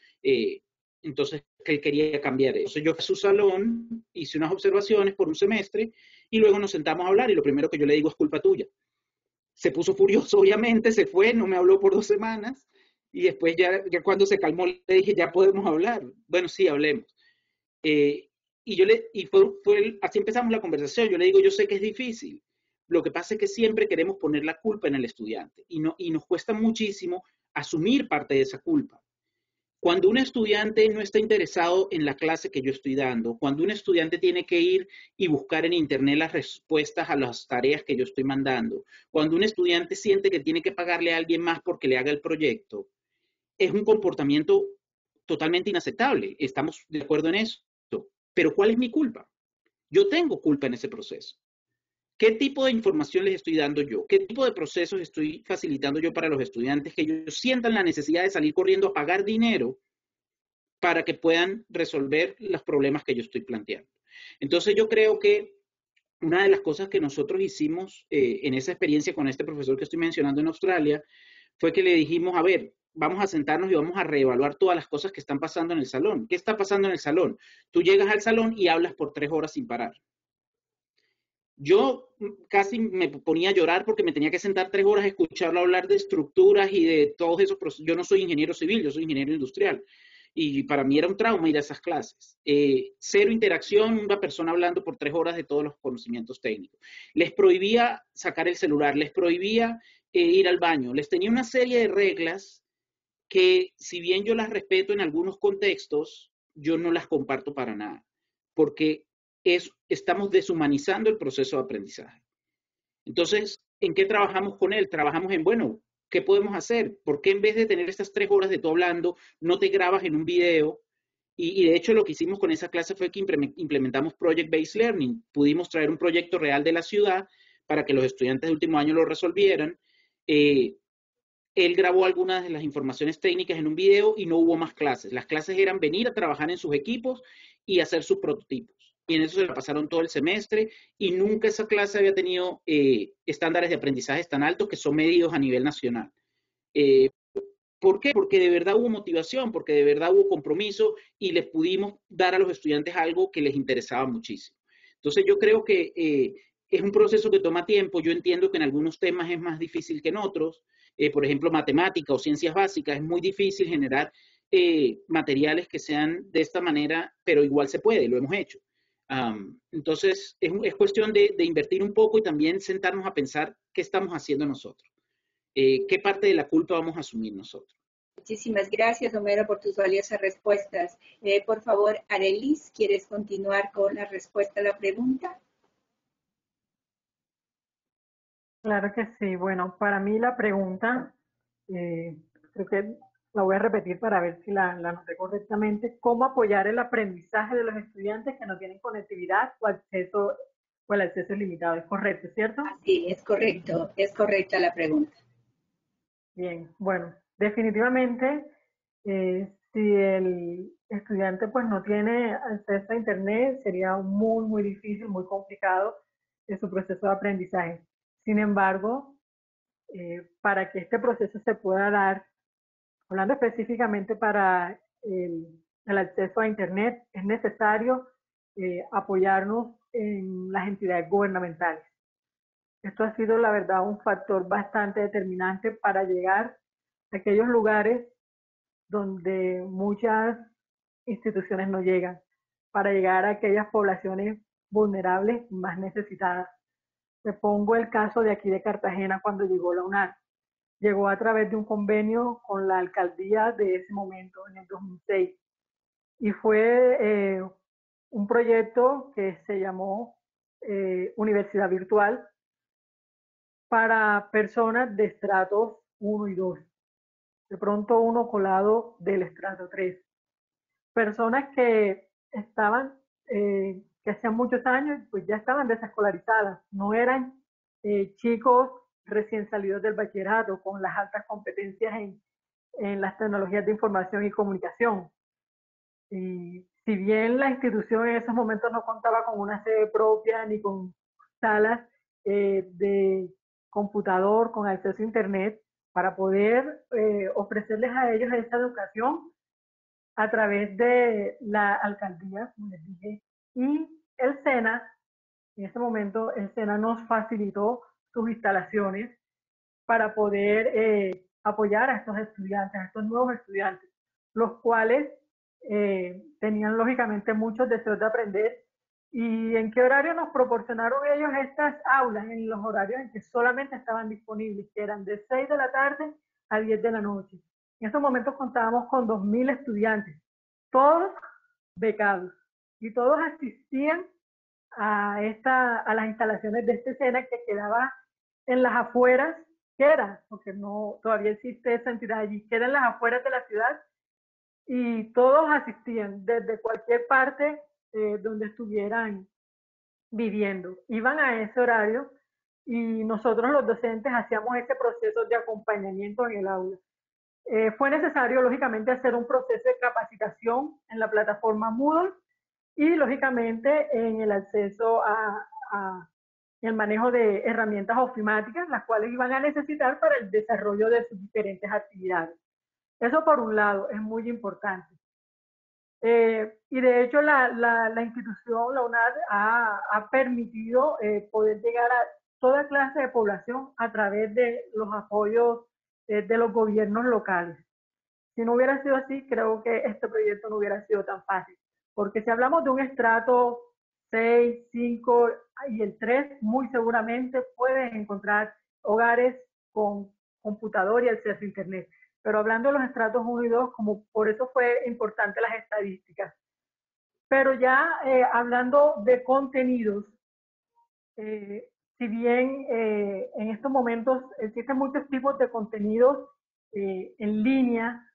entonces que él quería cambiar eso. Entonces yo fui a su salón, hice unas observaciones por un semestre y luego nos sentamos a hablar y lo primero que yo le digo es culpa tuya. Se puso furioso, obviamente, se fue, no me habló por 2 semanas y después ya cuando se calmó le dije, ya podemos hablar. Bueno, sí, hablemos. Así empezamos la conversación. Yo le digo, yo sé que es difícil. Lo que pasa es que siempre queremos poner la culpa en el estudiante y nos cuesta muchísimo asumir parte de esa culpa. Cuando un estudiante no está interesado en la clase que yo estoy dando, cuando un estudiante tiene que ir y buscar en internet las respuestas a las tareas que yo estoy mandando, cuando un estudiante siente que tiene que pagarle a alguien más porque le haga el proyecto, es un comportamiento totalmente inaceptable. Estamos de acuerdo en eso. Pero ¿cuál es mi culpa? Yo tengo culpa en ese proceso. ¿Qué tipo de información les estoy dando yo? ¿Qué tipo de procesos estoy facilitando yo para los estudiantes que ellos sientan la necesidad de salir corriendo a pagar dinero para que puedan resolver los problemas que yo estoy planteando? Entonces yo creo que una de las cosas que nosotros hicimos en esa experiencia con este profesor que estoy mencionando en Australia fue que le dijimos, a ver, vamos a sentarnos y vamos a reevaluar todas las cosas que están pasando en el salón. ¿Qué está pasando en el salón? Tú llegas al salón y hablas por 3 horas sin parar. Yo casi me ponía a llorar porque me tenía que sentar 3 horas a escucharlo hablar de estructuras y de todos esos procesos. Yo no soy ingeniero civil, yo soy ingeniero industrial. Y para mí era un trauma ir a esas clases. Cero interacción, una persona hablando por 3 horas de todos los conocimientos técnicos. Les prohibía sacar el celular, les prohibía ir al baño, les tenía una serie de reglas que, si bien yo las respeto en algunos contextos, yo no las comparto para nada, porque estamos deshumanizando el proceso de aprendizaje. Entonces, ¿en qué trabajamos con él? Trabajamos en, bueno, ¿qué podemos hacer? ¿Por qué en vez de tener estas 3 horas de tú hablando, no te grabas en un video? Y de hecho lo que hicimos con esa clase fue que implementamos Project Based Learning. Pudimos traer un proyecto real de la ciudad para que los estudiantes de último año lo resolvieran. Él grabó algunas de las informaciones técnicas en un video y no hubo más clases. Las clases eran venir a trabajar en sus equipos y hacer sus prototipos. Y en eso se la pasaron todo el semestre y nunca esa clase había tenido estándares de aprendizaje tan altos que son medidos a nivel nacional. ¿Por qué? Porque de verdad hubo motivación, porque de verdad hubo compromiso y les pudimos dar a los estudiantes algo que les interesaba muchísimo. Entonces yo creo que es un proceso que toma tiempo. Yo entiendo que en algunos temas es más difícil que en otros. Por ejemplo, matemática o ciencias básicas, es muy difícil generar materiales que sean de esta manera, pero igual se puede, lo hemos hecho. Entonces, es cuestión de invertir un poco y también sentarnos a pensar qué estamos haciendo nosotros. ¿Qué parte de la culpa vamos a asumir nosotros? Muchísimas gracias, Homero, por tus valiosas respuestas. Por favor, Arelis, ¿quieres continuar con la respuesta a la pregunta? Claro que sí. Bueno, para mí la pregunta, creo que la voy a repetir para ver si la noté correctamente. ¿Cómo apoyar el aprendizaje de los estudiantes que no tienen conectividad o el acceso limitado? ¿Es correcto, cierto? Sí, es correcta la pregunta. Bien, bueno, definitivamente, si el estudiante pues no tiene acceso a internet, sería muy, muy difícil, muy complicado su proceso de aprendizaje. Sin embargo, para que este proceso se pueda dar, hablando específicamente para el acceso a internet, es necesario apoyarnos en las entidades gubernamentales. Esto ha sido, la verdad, un factor bastante determinante para llegar a aquellos lugares donde muchas instituciones no llegan, para llegar a aquellas poblaciones vulnerables más necesitadas. Te pongo el caso de aquí de Cartagena cuando llegó la UNAR. Llegó a través de un convenio con la alcaldía de ese momento, en el 2006. Y fue un proyecto que se llamó Universidad Virtual, para personas de estratos 1 y 2. De pronto uno colado del estrato 3. Personas que estaban, que hacían muchos años, pues ya estaban desescolarizadas. No eran chicos recién salidos del bachillerato con las altas competencias en las tecnologías de información y comunicación. Y si bien la institución en esos momentos no contaba con una sede propia ni con salas de computador con acceso a internet, para poder ofrecerles a ellos esa educación a través de la alcaldía, como les dije, y el SENA. En ese momento el SENA nos facilitó sus instalaciones para poder apoyar a estos estudiantes, a estos nuevos estudiantes, los cuales tenían lógicamente muchos deseos de aprender. ¿Y en qué horario nos proporcionaron ellos estas aulas? En los horarios en que solamente estaban disponibles, que eran de 6 de la tarde a 10 de la noche. En esos momentos contábamos con 2.000 estudiantes, todos becados, y todos asistían a las instalaciones de este SENA, que quedaba en las afueras, porque no todavía existe esa entidad allí, queda en las afueras de la ciudad, y todos asistían desde cualquier parte donde estuvieran viviendo. Iban a ese horario y nosotros los docentes hacíamos ese proceso de acompañamiento en el aula. Fue necesario, lógicamente, hacer un proceso de capacitación en la plataforma Moodle y, lógicamente, en el acceso a el manejo de herramientas ofimáticas, las cuales iban a necesitar para el desarrollo de sus diferentes actividades. Eso por un lado es muy importante. Y de hecho la institución, la UNAD, ha permitido poder llegar a toda clase de población a través de los apoyos de los gobiernos locales. Si no hubiera sido así, creo que este proyecto no hubiera sido tan fácil. Porque si hablamos de un estrato 6, 5 y el 3, muy seguramente puedes encontrar hogares con computador y acceso a Internet. Pero hablando de los estratos 1 y 2, como por eso fue importante las estadísticas. Pero ya hablando de contenidos, si bien en estos momentos existen muchos tipos de contenidos en línea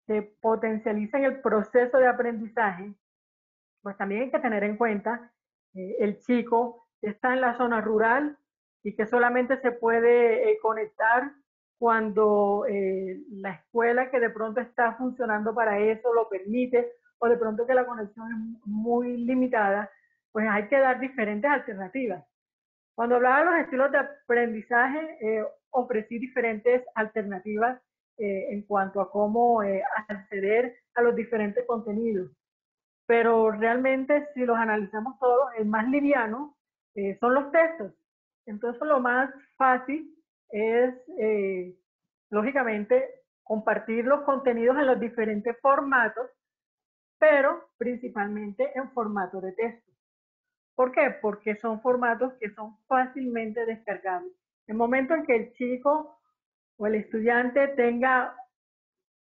que potencializan el proceso de aprendizaje, pues también hay que tener en cuenta el chico que está en la zona rural y que solamente se puede conectar cuando la escuela que de pronto está funcionando para eso lo permite, o de pronto que la conexión es muy limitada, pues hay que dar diferentes alternativas. Cuando hablaba de los estilos de aprendizaje, ofrecí diferentes alternativas en cuanto a cómo acceder a los diferentes contenidos. Pero realmente, si los analizamos todos, el más liviano son los textos. Entonces, lo más fácil es, lógicamente, compartir los contenidos en los diferentes formatos, pero principalmente en formato de texto. ¿Por qué? Porque son formatos que son fácilmente descargables. El momento en que el chico o el estudiante tenga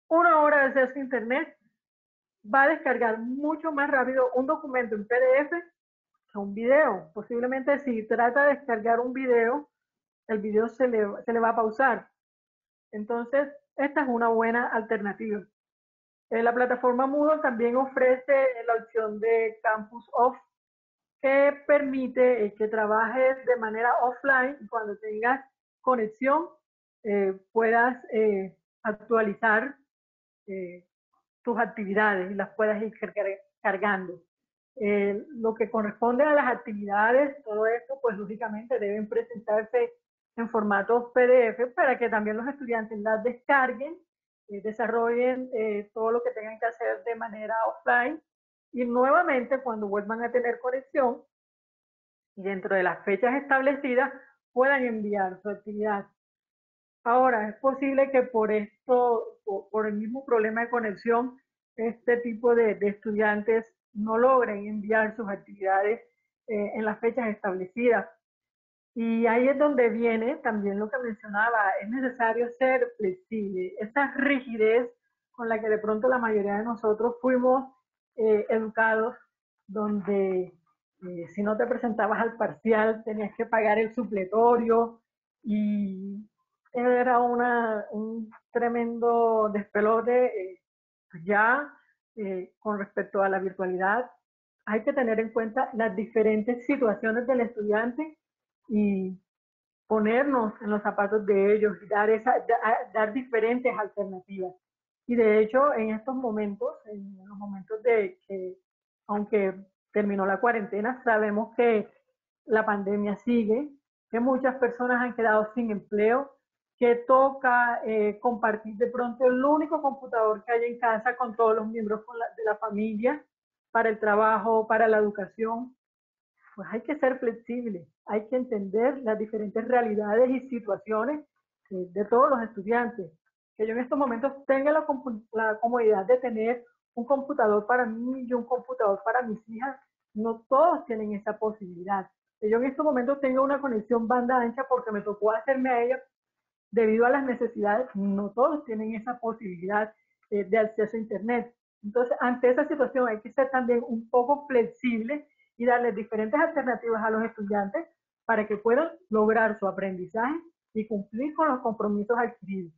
1 hora de acceso a Internet, va a descargar mucho más rápido un documento en PDF que un video. Posiblemente si trata de descargar un video, el video se le va a pausar. Entonces, esta es una buena alternativa. La plataforma Moodle también ofrece la opción de Campus Off, que permite que trabajes de manera offline y cuando tengas conexión puedas actualizar tus actividades y las puedas ir cargando. Lo que corresponde a las actividades, todo esto, pues lógicamente deben presentarse en formatos PDF para que también los estudiantes las descarguen, desarrollen todo lo que tengan que hacer de manera offline y nuevamente cuando vuelvan a tener conexión y dentro de las fechas establecidas puedan enviar su actividad. Ahora, es posible que por esto, por el mismo problema de conexión, este tipo de estudiantes no logren enviar sus actividades en las fechas establecidas. Y ahí es donde viene también lo que mencionaba, es necesario ser flexible. Esa rigidez con la que de pronto la mayoría de nosotros fuimos educados, donde si no te presentabas al parcial tenías que pagar el supletorio y era un tremendo despelote. Ya con respecto a la virtualidad, hay que tener en cuenta las diferentes situaciones del estudiante y ponernos en los zapatos de ellos y dar diferentes alternativas. Y de hecho, en estos momentos, en los momentos de que, aunque terminó la cuarentena, sabemos que la pandemia sigue, que muchas personas han quedado sin empleo, que toca compartir de pronto el único computador que hay en casa con todos los miembros de la familia, para el trabajo, para la educación. Pues hay que ser flexible, hay que entender las diferentes realidades y situaciones de todos los estudiantes. Que yo en estos momentos tenga la comodidad de tener un computador para mí y un computador para mis hijas, no todos tienen esa posibilidad. Que yo en estos momentos tenga una conexión banda ancha porque me tocó hacerme a ella debido a las necesidades, no todos tienen esa posibilidad de acceso a Internet. Entonces, ante esa situación hay que ser también un poco flexible y darles diferentes alternativas a los estudiantes para que puedan lograr su aprendizaje y cumplir con los compromisos adquiridos.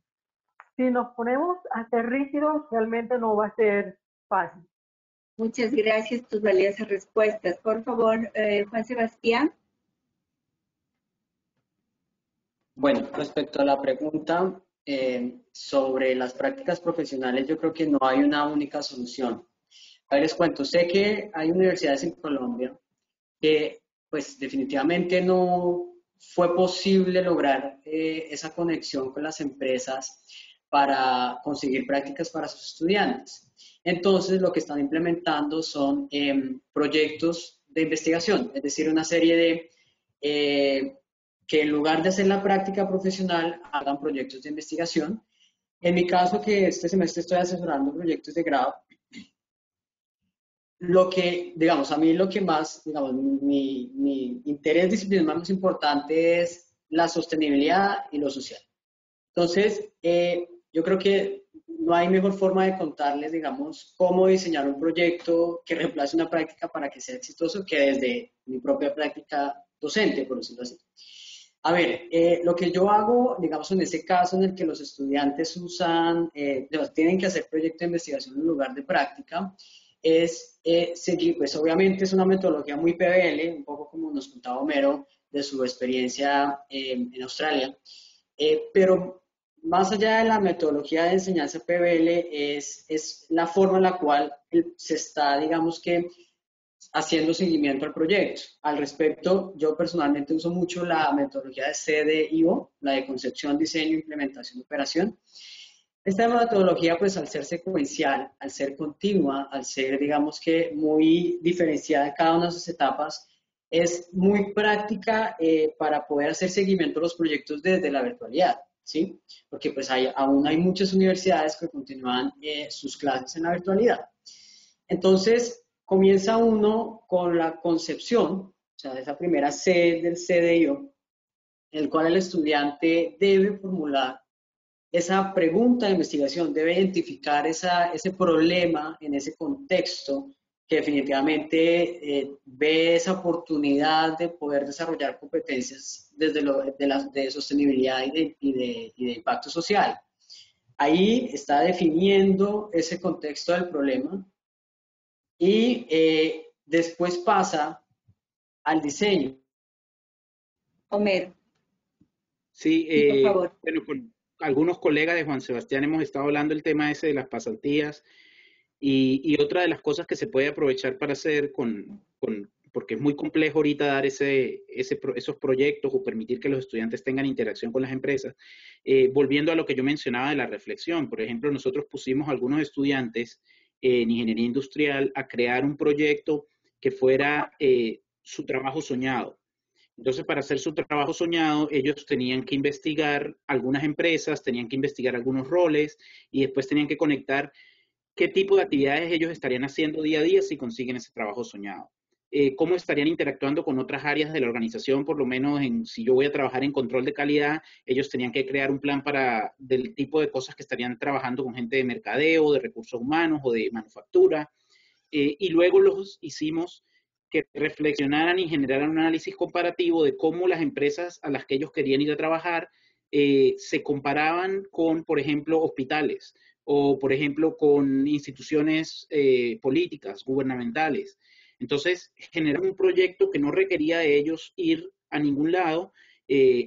Si nos ponemos a ser rígidos, realmente no va a ser fácil. Muchas gracias por tus valiosas respuestas. Por favor, Juan Sebastián. Bueno, respecto a la pregunta sobre las prácticas profesionales, yo creo que no hay una única solución. A ver, les cuento, sé que hay universidades en Colombia que pues definitivamente no fue posible lograr esa conexión con las empresas para conseguir prácticas para sus estudiantes. Entonces, lo que están implementando son proyectos de investigación, es decir, una serie de que en lugar de hacer la práctica profesional, hagan proyectos de investigación. En mi caso, que este semestre estoy asesorando proyectos de grado, lo que, digamos, a mí lo que más, digamos, mi interés disciplinar más importante es la sostenibilidad y lo social. Entonces, yo creo que no hay mejor forma de contarles, digamos, cómo diseñar un proyecto que reemplace una práctica para que sea exitoso que desde mi propia práctica docente, por decirlo así. A ver, lo que yo hago, digamos, en ese caso en el que los estudiantes usan, tienen que hacer proyecto de investigación en lugar de práctica, es seguir, pues obviamente es una metodología muy PBL, un poco como nos contaba Homero de su experiencia en Australia, pero más allá de la metodología de enseñanza PBL es la forma en la cual se está, digamos que, haciendo seguimiento al proyecto. Al respecto, yo personalmente uso mucho la metodología de CDIO, la de concepción, diseño, implementación, operación. Esta metodología, pues al ser secuencial, al ser continua, al ser, digamos que, muy diferenciada en cada una de sus etapas, es muy práctica para poder hacer seguimiento a los proyectos desde la virtualidad, ¿sí? Porque pues aún hay muchas universidades que continúan sus clases en la virtualidad. Entonces, comienza uno con la concepción, o sea, esa primera C del CDIO, en el cual el estudiante debe formular esa pregunta de investigación, debe identificar ese problema en ese contexto que definitivamente ve esa oportunidad de poder desarrollar competencias desde de sostenibilidad y de impacto social. Ahí está definiendo ese contexto del problema y después pasa al diseño. Homero. Sí, Sí, por favor. bueno, con algunos colegas de Juan Sebastián hemos estado hablando el tema ese de las pasantías y otra de las cosas que se puede aprovechar para hacer porque es muy complejo ahorita dar esos proyectos o permitir que los estudiantes tengan interacción con las empresas. Volviendo a lo que yo mencionaba de la reflexión, por ejemplo, nosotros pusimos a algunos estudiantes en ingeniería industrial a crear un proyecto que fuera su trabajo soñado. Entonces, para hacer su trabajo soñado, ellos tenían que investigar algunas empresas, tenían que investigar algunos roles y después tenían que conectar qué tipo de actividades ellos estarían haciendo día a día si consiguen ese trabajo soñado. Cómo estarían interactuando con otras áreas de la organización, por lo menos si yo voy a trabajar en control de calidad, ellos tenían que crear un plan del tipo de cosas que estarían trabajando con gente de mercadeo, de recursos humanos o de manufactura. Y luego los hicimos que reflexionaran y generaran un análisis comparativo de cómo las empresas a las que ellos querían ir a trabajar se comparaban con, por ejemplo, hospitales o, por ejemplo, con instituciones políticas, gubernamentales. Entonces, generaron un proyecto que no requería de ellos ir a ningún lado,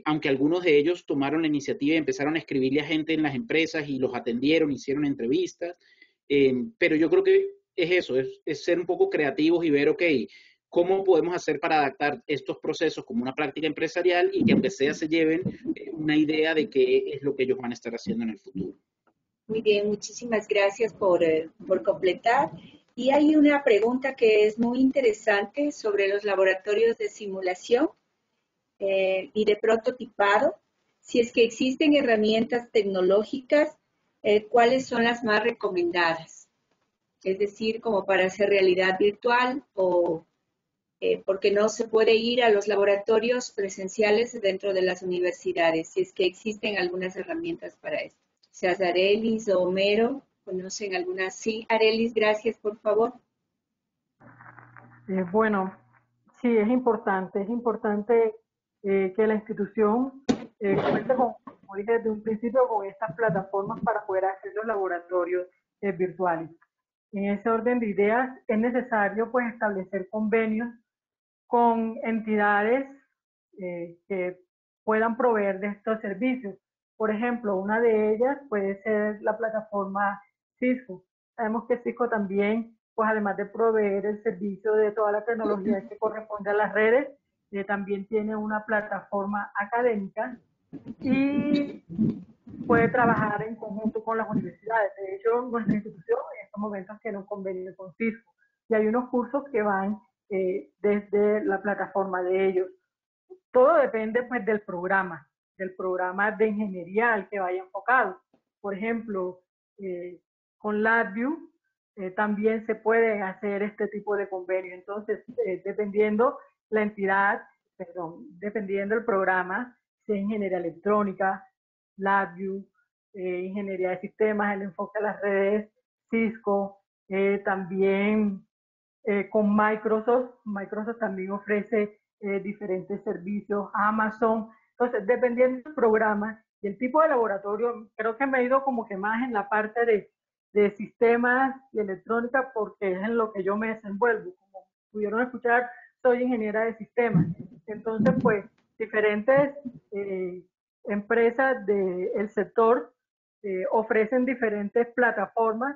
aunque algunos de ellos tomaron la iniciativa y empezaron a escribirle a gente en las empresas y los atendieron, hicieron entrevistas, pero yo creo que es eso, es ser un poco creativos y ver, ok, ¿cómo podemos hacer para adaptar estos procesos como una práctica empresarial y que aunque sea se lleven una idea de qué es lo que ellos van a estar haciendo en el futuro? Muy bien, muchísimas gracias por completar. Y hay una pregunta que es muy interesante sobre los laboratorios de simulación y de prototipado. Si es que existen herramientas tecnológicas, ¿cuáles son las más recomendadas? Es decir, como para hacer realidad virtual o porque no se puede ir a los laboratorios presenciales dentro de las universidades, si es que existen algunas herramientas para esto. Seas Arelis o Homero, ¿conocen algunas? Sí, Arelis, gracias, por favor. Bueno, sí, es importante que la institución cuente con, como dije desde un principio, con estas plataformas para poder hacer los laboratorios virtuales. En ese orden de ideas es necesario pues establecer convenios con entidades que puedan proveer de estos servicios. Por ejemplo, una de ellas puede ser la plataforma Cisco. Sabemos que Cisco también, pues además de proveer el servicio de toda la tecnología que corresponde a las redes, también tiene una plataforma académica y puede trabajar en conjunto con las universidades. De hecho, nuestra institución en estos momentos tiene un convenio con Cisco y hay unos cursos que van desde la plataforma de ellos. Todo depende pues del programa de ingeniería al que vaya enfocado. Por ejemplo, con LabVIEW también se pueden hacer este tipo de convenios. Entonces, dependiendo la entidad, dependiendo el programa, si es ingeniería electrónica, LabVIEW, ingeniería de sistemas, el enfoque a las redes, Cisco, también con Microsoft. Microsoft también ofrece diferentes servicios, Amazon. Entonces, dependiendo del programa y el tipo de laboratorio, creo que me he ido como que más en la parte de sistemas y electrónica porque es en lo que yo me desenvuelvo. Como pudieron escuchar, soy ingeniera de sistemas. Entonces, pues, diferentes empresas del sector ofrecen diferentes plataformas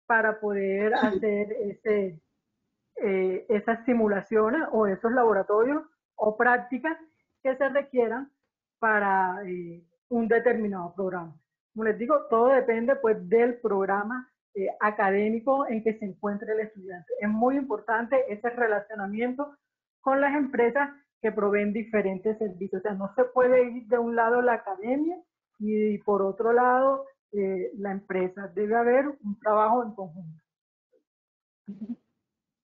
para poder hacer esas simulaciones o esos laboratorios o prácticas que se requieran para un determinado programa. Como les digo, todo depende pues del programa académico en que se encuentre el estudiante. Es muy importante ese relacionamiento con las empresas que proveen diferentes servicios. O sea, no se puede ir de un lado la academia y por otro lado la empresa. Debe haber un trabajo en conjunto.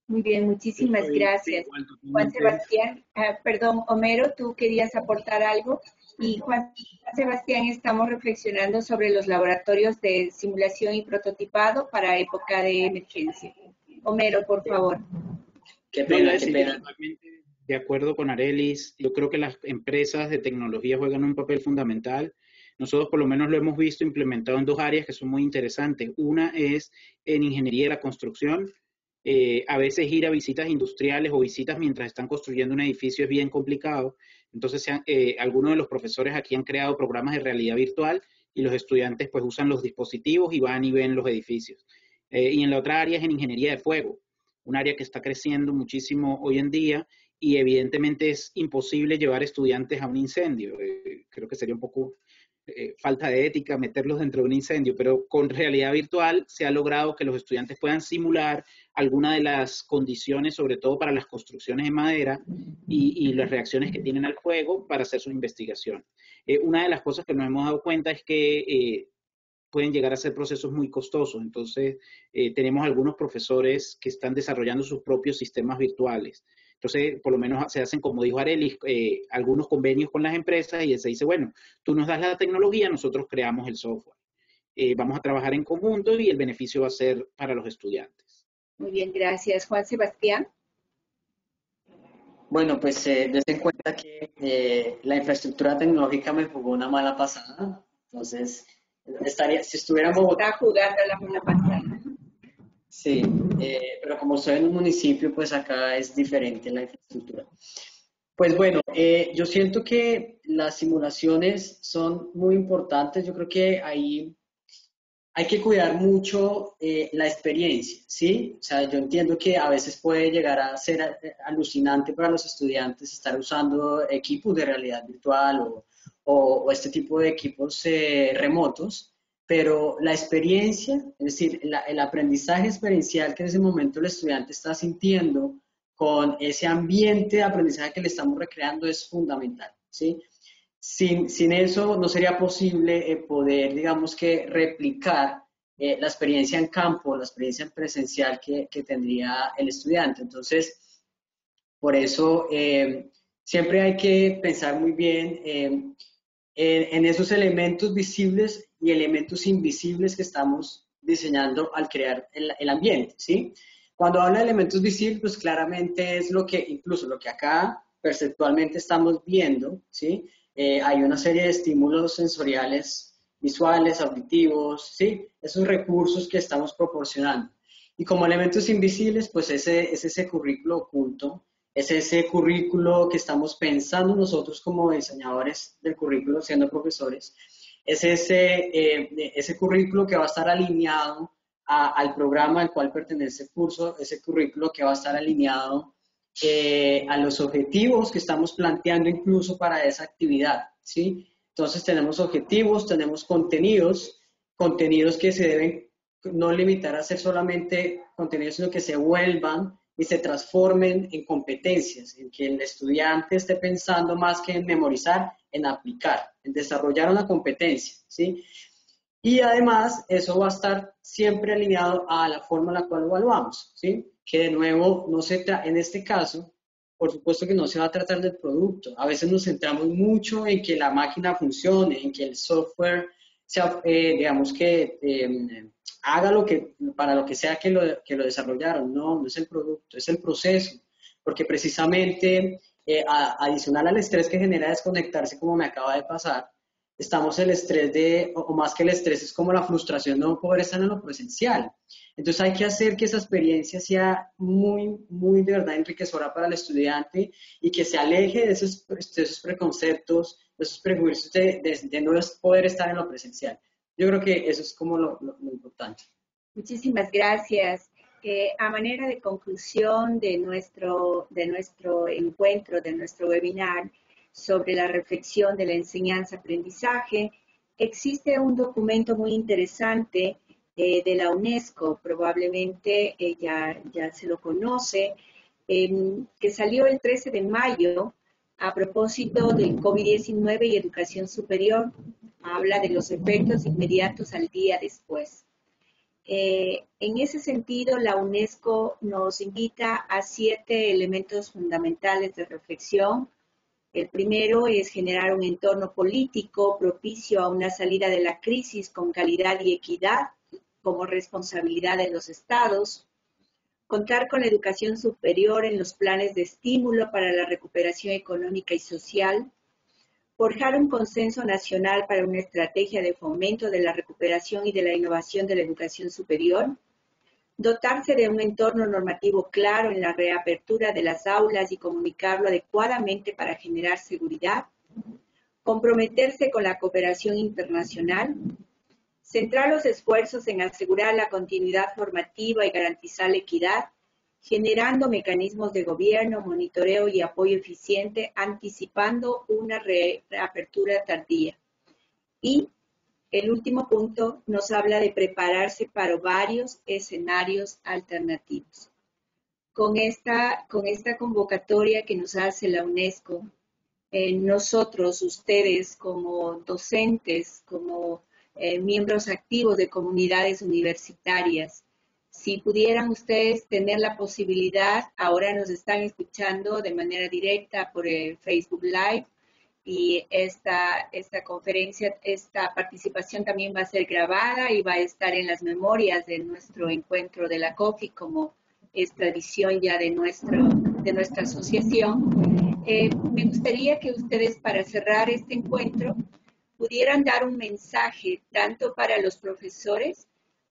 Muy bien, muchísimas gracias. Juan Sebastián, perdón, Homero, ¿tú querías aportar algo? Y Juan Sebastián, estamos reflexionando sobre los laboratorios de simulación y prototipado para época de emergencia. Homero, por favor. Qué pena. Totalmente de acuerdo con Arelis. Yo creo que las empresas de tecnología juegan un papel fundamental. Nosotros por lo menos lo hemos visto implementado en dos áreas que son muy interesantes. Una es en ingeniería de la construcción. A veces ir a visitas industriales o visitas mientras están construyendo un edificio es bien complicado. Entonces, algunos de los profesores aquí han creado programas de realidad virtual y los estudiantes pues usan los dispositivos y van y ven los edificios. Y en la otra área es en ingeniería de fuego, un área que está creciendo muchísimo hoy en día y evidentemente es imposible llevar estudiantes a un incendio. Creo que sería un poco falta de ética meterlos dentro de un incendio, pero con realidad virtual se ha logrado que los estudiantes puedan simular alguna de las condiciones, sobre todo para las construcciones de madera y las reacciones que tienen al fuego para hacer su investigación. Una de las cosas que nos hemos dado cuenta es que pueden llegar a ser procesos muy costosos. Entonces, tenemos algunos profesores que están desarrollando sus propios sistemas virtuales. Entonces, por lo menos se hacen, como dijo Arelis, algunos convenios con las empresas y se dice, bueno, tú nos das la tecnología, nosotros creamos el software. Vamos a trabajar en conjunto y el beneficio va a ser para los estudiantes. Muy bien, gracias. Juan Sebastián. Bueno, pues desde en cuenta que la infraestructura tecnológica me jugó una mala pasada. Entonces, si estuviera en Bogotá... Está jugando la mala pasada. Sí, pero como estoy en un municipio, pues acá es diferente la infraestructura. Pues bueno, yo siento que las simulaciones son muy importantes. Yo creo que ahí hay que cuidar mucho la experiencia, ¿sí? O sea, yo entiendo que a veces puede llegar a ser alucinante para los estudiantes estar usando equipos de realidad virtual o este tipo de equipos remotos, pero la experiencia, es decir, el aprendizaje experiencial que en ese momento el estudiante está sintiendo con ese ambiente de aprendizaje que le estamos recreando es fundamental, ¿sí? Sin eso no sería posible poder, digamos que, replicar la experiencia en campo, la experiencia en presencial que tendría el estudiante. Entonces, por eso siempre hay que pensar muy bien en esos elementos visibles y elementos invisibles que estamos diseñando al crear el ambiente, ¿sí? Cuando hablo de elementos visibles, pues claramente es incluso lo que acá perceptualmente estamos viendo, ¿sí? Hay una serie de estímulos sensoriales, visuales, auditivos, ¿sí? Esos recursos que estamos proporcionando. Y como elementos invisibles, pues es ese currículo oculto, es ese currículo que estamos pensando nosotros como diseñadores del currículo, siendo profesores, es ese currículo que va a estar alineado al programa al cual pertenece el curso, ese currículo que va a estar alineado a los objetivos que estamos planteando incluso para esa actividad, ¿sí? Entonces tenemos objetivos, tenemos contenidos que se deben no limitar a ser solamente contenidos, sino que se vuelvan y se transformen en competencias, en que el estudiante esté pensando más que en memorizar, en aplicar, en desarrollar una competencia, ¿sí? Y además eso va a estar siempre alineado a la forma en la cual evaluamos, ¿sí? Que de nuevo, en este caso, por supuesto que no se va a tratar del producto. A veces nos centramos mucho en que la máquina funcione, en que el software sea, digamos que haga para lo que sea que lo desarrollaron. No, no es el producto, es el proceso. Porque precisamente, adicional al estrés que genera desconectarse, como me acaba de pasar, estamos el estrés o más que el estrés, es como la frustración de no poder estar en lo presencial. Entonces hay que hacer que esa experiencia sea muy, muy de verdad enriquecedora para el estudiante y que se aleje de esos preconceptos, de esos prejuicios de no poder estar en lo presencial. Yo creo que eso es como lo importante. Muchísimas gracias. A manera de conclusión de nuestro encuentro, de nuestro webinar sobre la reflexión de la enseñanza-aprendizaje, existe un documento muy interesante de la UNESCO, probablemente ya se lo conoce, que salió el 13 de mayo a propósito del COVID-19 y educación superior. Habla de los efectos inmediatos al día después. En ese sentido, la UNESCO nos invita a 7 elementos fundamentales de reflexión. El primero es generar un entorno político propicio a una salida de la crisis con calidad y equidad como responsabilidad de los estados. Contar con la educación superior en los planes de estímulo para la recuperación económica y social. Forjar un consenso nacional para una estrategia de fomento de la recuperación y de la innovación de la educación superior. Dotarse de un entorno normativo claro en la reapertura de las aulas y comunicarlo adecuadamente para generar seguridad. Comprometerse con la cooperación internacional. Centrar los esfuerzos en asegurar la continuidad formativa y garantizar la equidad, generando mecanismos de gobierno, monitoreo y apoyo eficiente, anticipando una reapertura tardía. Y el último punto nos habla de prepararse para varios escenarios alternativos. Con esta convocatoria que nos hace la UNESCO, nosotros, ustedes como docentes, como miembros activos de comunidades universitarias, si pudieran ustedes tener la posibilidad, ahora nos están escuchando de manera directa por el Facebook Live, y esta conferencia, esta participación también va a ser grabada y va a estar en las memorias de nuestro encuentro de la COFI, como es tradición ya de nuestra asociación. Me gustaría que ustedes, para cerrar este encuentro, pudieran dar un mensaje tanto para los profesores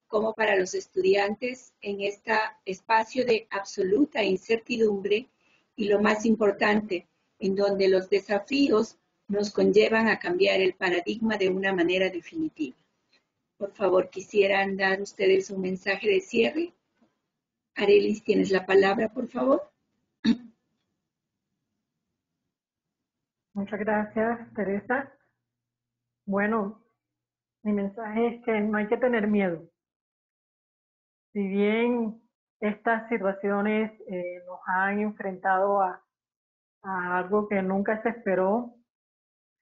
como para los estudiantes en este espacio de absoluta incertidumbre y, lo más importante, en donde los desafíos nos conllevan a cambiar el paradigma de una manera definitiva. Por favor, quisieran dar ustedes un mensaje de cierre. Arelis, tienes la palabra, por favor. Muchas gracias, Teresa. Bueno, mi mensaje es que no hay que tener miedo. Si bien estas situaciones nos han enfrentado a algo que nunca se esperó,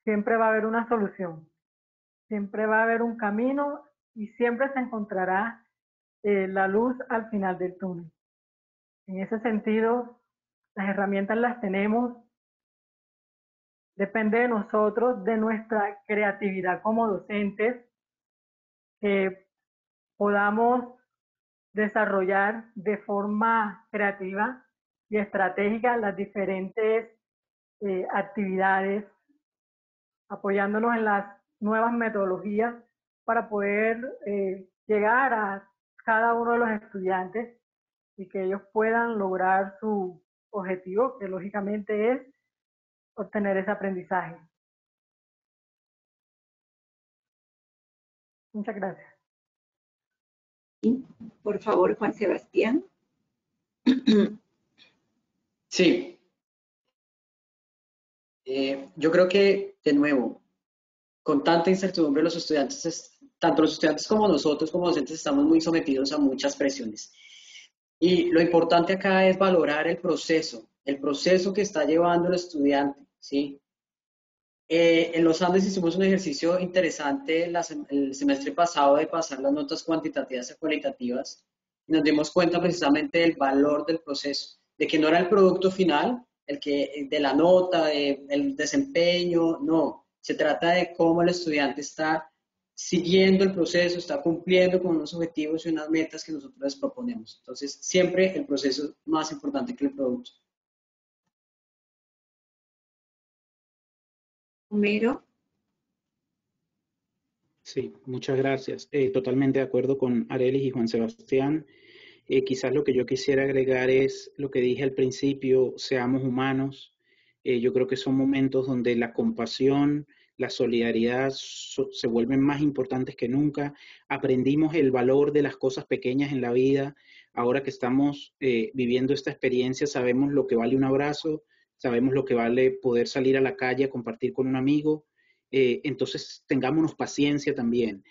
siempre va a haber una solución, siempre va a haber un camino y siempre se encontrará la luz al final del túnel. En ese sentido, las herramientas las tenemos, depende de nosotros, de nuestra creatividad como docentes, que podamos desarrollar de forma creativa y estratégica las diferentes actividades, apoyándonos en las nuevas metodologías para poder llegar a cada uno de los estudiantes y que ellos puedan lograr su objetivo, que lógicamente es obtener ese aprendizaje. Muchas gracias. Por favor, Juan Sebastián. Sí. Yo creo que, de nuevo, con tanta incertidumbre los estudiantes, tanto los estudiantes como nosotros como docentes estamos muy sometidos a muchas presiones. Y lo importante acá es valorar el proceso que está llevando el estudiante, ¿sí? En los Andes hicimos un ejercicio interesante el semestre pasado de pasar las notas cuantitativas a cualitativas y nos dimos cuenta precisamente del valor del proceso, de que no era el producto final, de la nota, del desempeño, no. Se trata de cómo el estudiante está siguiendo el proceso, está cumpliendo con unos objetivos y unas metas que nosotros les proponemos. Entonces, siempre el proceso es más importante que el producto. Homero. Sí, muchas gracias. Totalmente de acuerdo con Arelis y Juan Sebastián. Quizás lo que yo quisiera agregar es lo que dije al principio, seamos humanos. Yo creo que son momentos donde la compasión, la solidaridad se vuelven más importantes que nunca. Aprendimos el valor de las cosas pequeñas en la vida. Ahora que estamos viviendo esta experiencia, sabemos lo que vale un abrazo, sabemos lo que vale poder salir a la calle a compartir con un amigo. Entonces, tengámonos paciencia también.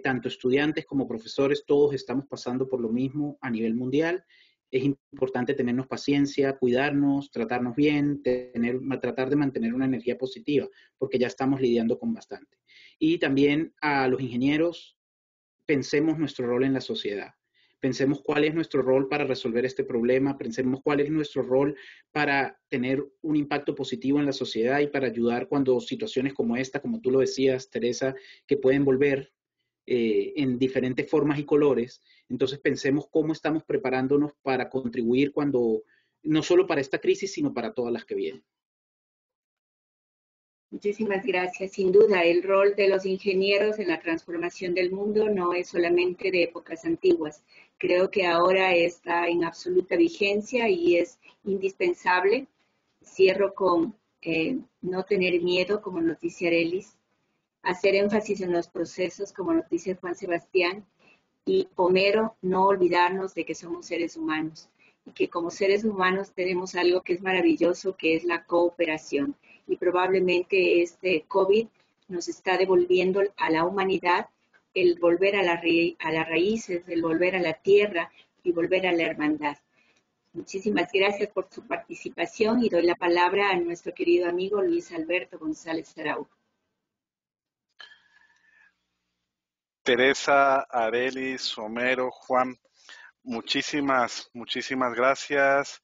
Tanto estudiantes como profesores, todos estamos pasando por lo mismo a nivel mundial. Es importante tenernos paciencia, cuidarnos, tratarnos bien, tratar de mantener una energía positiva, porque ya estamos lidiando con bastante. Y también a los ingenieros, pensemos nuestro rol en la sociedad. Pensemos cuál es nuestro rol para resolver este problema, pensemos cuál es nuestro rol para tener un impacto positivo en la sociedad y para ayudar cuando situaciones como esta, como tú lo decías, Teresa, que pueden volver en diferentes formas y colores. Entonces pensemos cómo estamos preparándonos para contribuir cuando, no solo para esta crisis, sino para todas las que vienen. Muchísimas gracias. Sin duda, el rol de los ingenieros en la transformación del mundo no es solamente de épocas antiguas. Creo que ahora está en absoluta vigencia y es indispensable. Cierro con no tener miedo, como nos dice Arelis, hacer énfasis en los procesos, como nos dice Juan Sebastián, y Homero, no olvidarnos de que somos seres humanos y que como seres humanos tenemos algo que es maravilloso, que es la cooperación. Y probablemente este COVID nos está devolviendo a la humanidad el volver a las raíces, el volver a la tierra y volver a la hermandad. Muchísimas gracias por su participación y doy la palabra a nuestro querido amigo Luis Alberto González Araujo. Teresa, Arelis, Homero, Juan, muchísimas gracias.